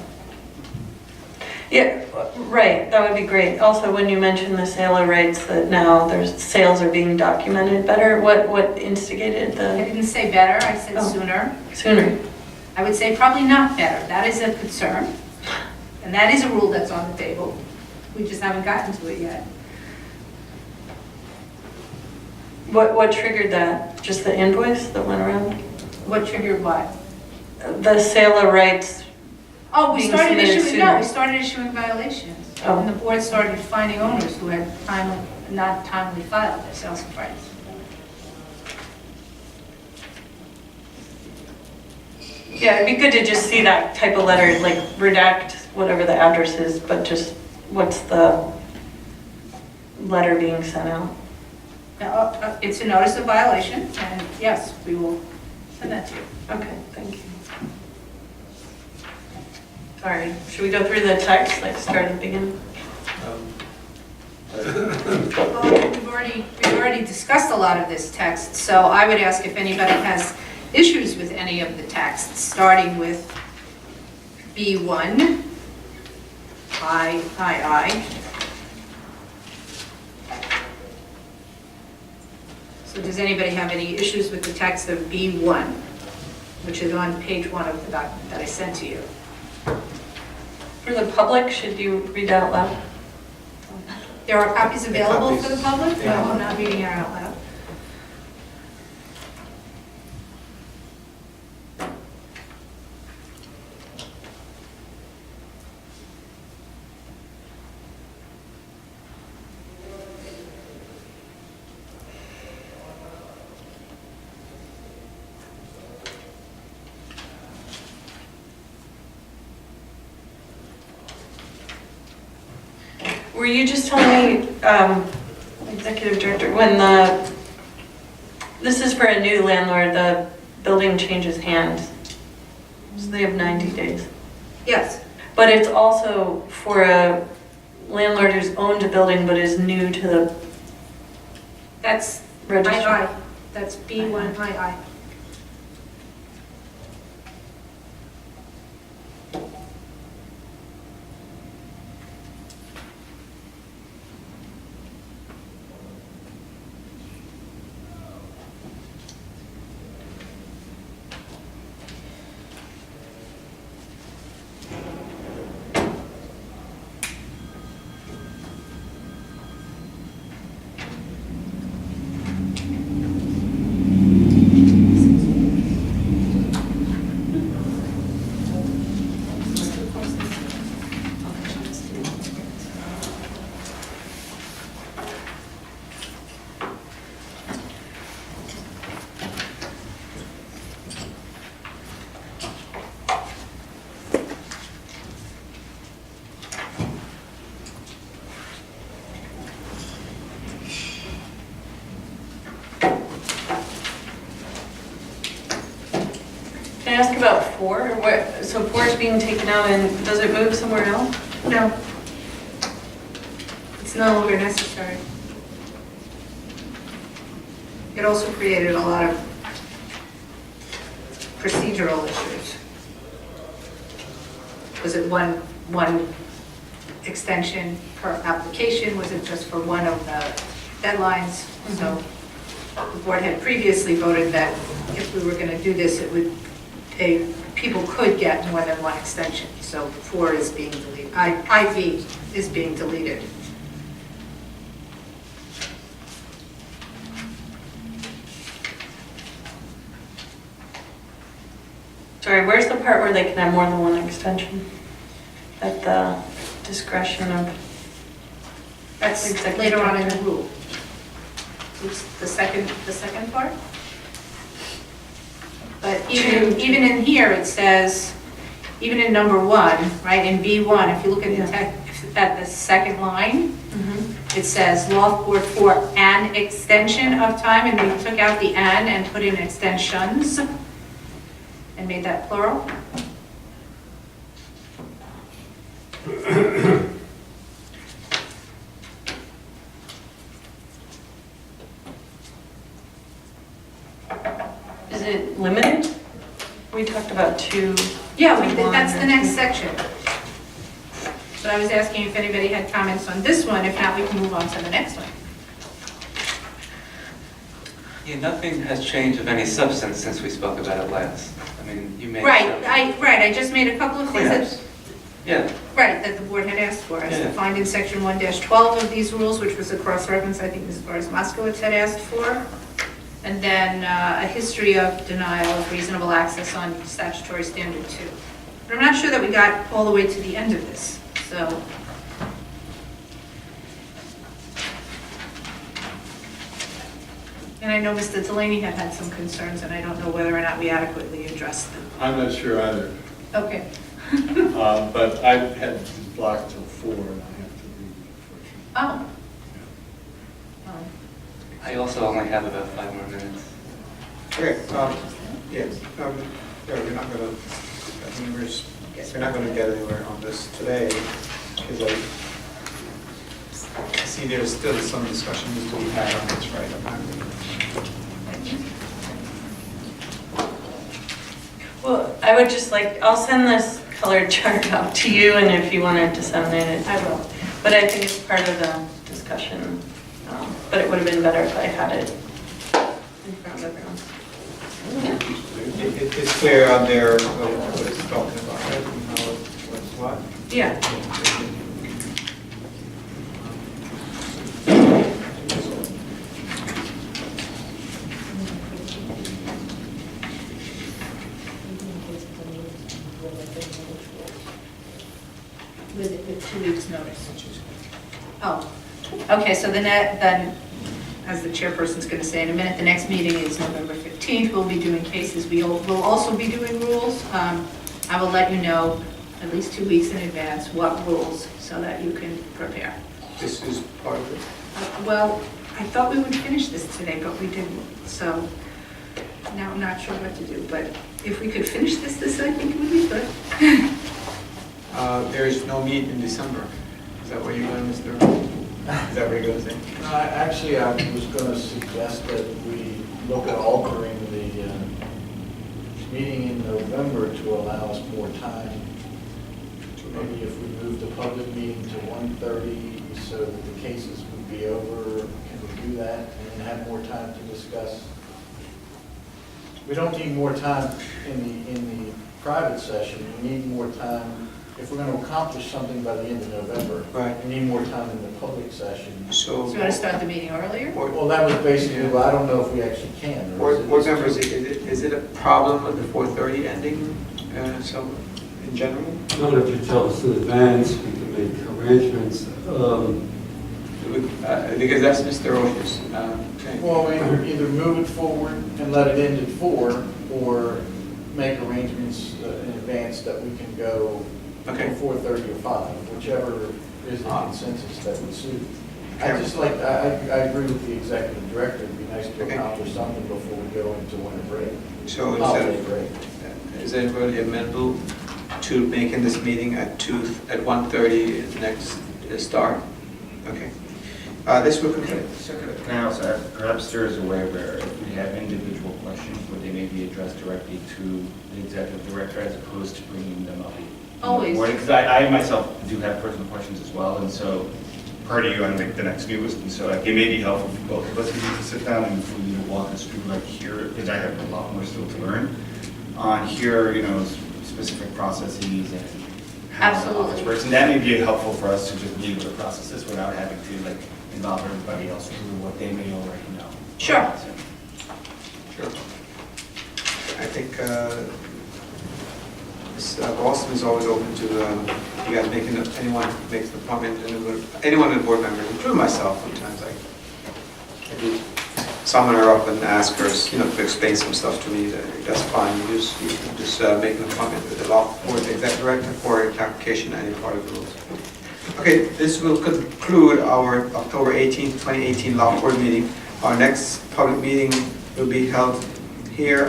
Yeah, right, that would be great. Also, when you mentioned the sale of rights, that now sales are being documented better, what instigated I the? didn't say better, I said Oh. sooner. Sooner. I would say probably not better. That is a concern. And that is a rule that's on the table. We just haven't gotten to it yet. What triggered that? Just the invoice that went around? What triggered what? The sale of rights. Oh, we Being started submitted issuing, sooner. no, we started issuing violations. Oh. And the board started finding owners who had not timely filed their sales of rights. Yeah, it'd be good to just see that type of letter, like redact whatever the address is, but just what's the letter being sent out? Now, it's a notice of violation, and yes, we will send that to you. Okay, thank you. Sorry, should we go through the text, like start at the beginning? Well, we've already discussed a lot of this text, so I would ask if anybody has issues with any of the texts, starting with B1, I. So does anybody have any issues with the text of B1, which is on page 1 of the document that I sent to you? For the public, should you read out loud? There are copies available copies. for the public? No, Yeah. I'm not reading it out loud. Were you just telling me, Executive Director, when this is for a new landlord, the building changes hands, so they have 90 days. Yes. But it's also for a landlord who's owned a building but is new to the That's registry. II. That's B1 II. Can I ask about 4? So 4 is being taken out and does it move somewhere else? No. It's no longer necessary. It also created a lot of procedural issues. Was it one extension per application? Was it just for one of the deadlines? So the board had previously voted that if we were going to do this, it would, people could get more than one extension. So 4 is being deleted, IV is being deleted. Sorry, where's the part where they can have more than one extension? At the discretion of, That's Executive later on in the director. rule. It's the second part. But even in here, it says, even in number 1, right, in B1, if you look at at the second line, it says Loft Board for an extension of time, and we took out the and put in extensions and made that plural. is it limited? We talked about 2. Yeah, that's the next section. But I was asking if anybody had comments on this one. If not, we can move on to the next one. Yeah, nothing has changed of any substance since we spoke about it last. I mean, you made Right, some I just made a couple of things that, cleanups. Yeah, right, that the board had asked for. As Yeah. defined in section 1-12 of these rules, which was a cross-reference, I think, as far as Moskowitz had asked for. And then a history of denial of reasonable access on statutory standard 2. But I'm not sure that we got all the way to the end of this, so. And I know Mr. Delaney had some concerns, and I don't know whether or not we adequately addressed them. I'm not sure either, Okay. but I had this blocked till 4 and I have to leave, unfortunately. Oh. I also only have about 5 more minutes. Okay, yes, yeah, we're not gonna, I mean, we're not gonna get anywhere on this today, because I see there's still some discussion to be had on this, right? Well, I would just like, I'll send this colored chart out to you, and if you want to disseminate it. I will. But I think it's part of the discussion, but it would have been better if I had it in front of everyone. It's clear on there what it's talking about, right? You know what's what? Yeah. With 2 weeks' notice. Oh, okay, so then, as the chairperson's going to say in a minute, the next meeting is November 15th. We'll be doing cases. We'll also be doing rules. I will let you know at least 2 weeks in advance what rules, so that you can prepare. This is part of it. Well, I thought we would finish this today, but we didn't, so now I'm not sure what to do. But if we could finish this I think it would be good. There's no meet in December. Is that what you're going to, Mr.? Is that what you're going to say? Actually, I was going to suggest that we look at altering the meeting in November to allow us more time. Maybe if we move the public meeting to 1:30 so that the cases would be over, can we do that and then have more time to discuss? We don't need more time in the private session. We need more time. If we're going to accomplish something by the end of November, Right. we need more time in the public session. So, So you want to start the meeting earlier? Well, that was basically, well, I don't know if we actually can. or board is it- members, is it a problem with the 4:30 ending, so, in general? Not if you tell us in advance, we can make arrangements. Because that's Mr. Roche's thing. Well, we either move it forward and let it end at 4, or make arrangements in advance that we can go Okay. 4:30 or 5, whichever is the consensus that would suit. I Okay. just like, I agree with the executive director, it'd be nice to Okay. accomplish something before we go into winter break. So Holiday break. is anybody amenable to making this meeting at 1:30 next start? Okay. This will conclude. Can I also ask, perhaps there is a way where if we have individual questions, would they may be addressed directly to the executive director as opposed to bringing them up Always. Because I myself do have personal questions as well, and so part of you on the next newest, and so it may be helpful for both of us to sit down and for you to walk us through like here, because I have a lot more still to learn on here, you know, specific processes and how the Absolutely. office works, and that may be helpful for us to just deal with the processes without having to like involve everybody else through what they may already know. Sure. So, Sure. I think Boston is always open to you guys making, anyone makes an appointment, anyone in the board members, including myself sometimes. I do summon her up and ask her, you know, to explain some stuff to me. That's fine. You can just make an appointment with the law board, the executive director for clarification on any part of the rules. Okay, this will conclude our October 18th, 2018 law board meeting. Our next public meeting will be held here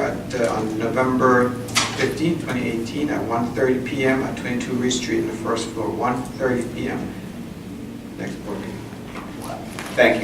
on November 15th, 2018 at 1:30 p.m. at 22 Reese Street in the first floor, 1:30 p.m. Next board meeting. Thank you.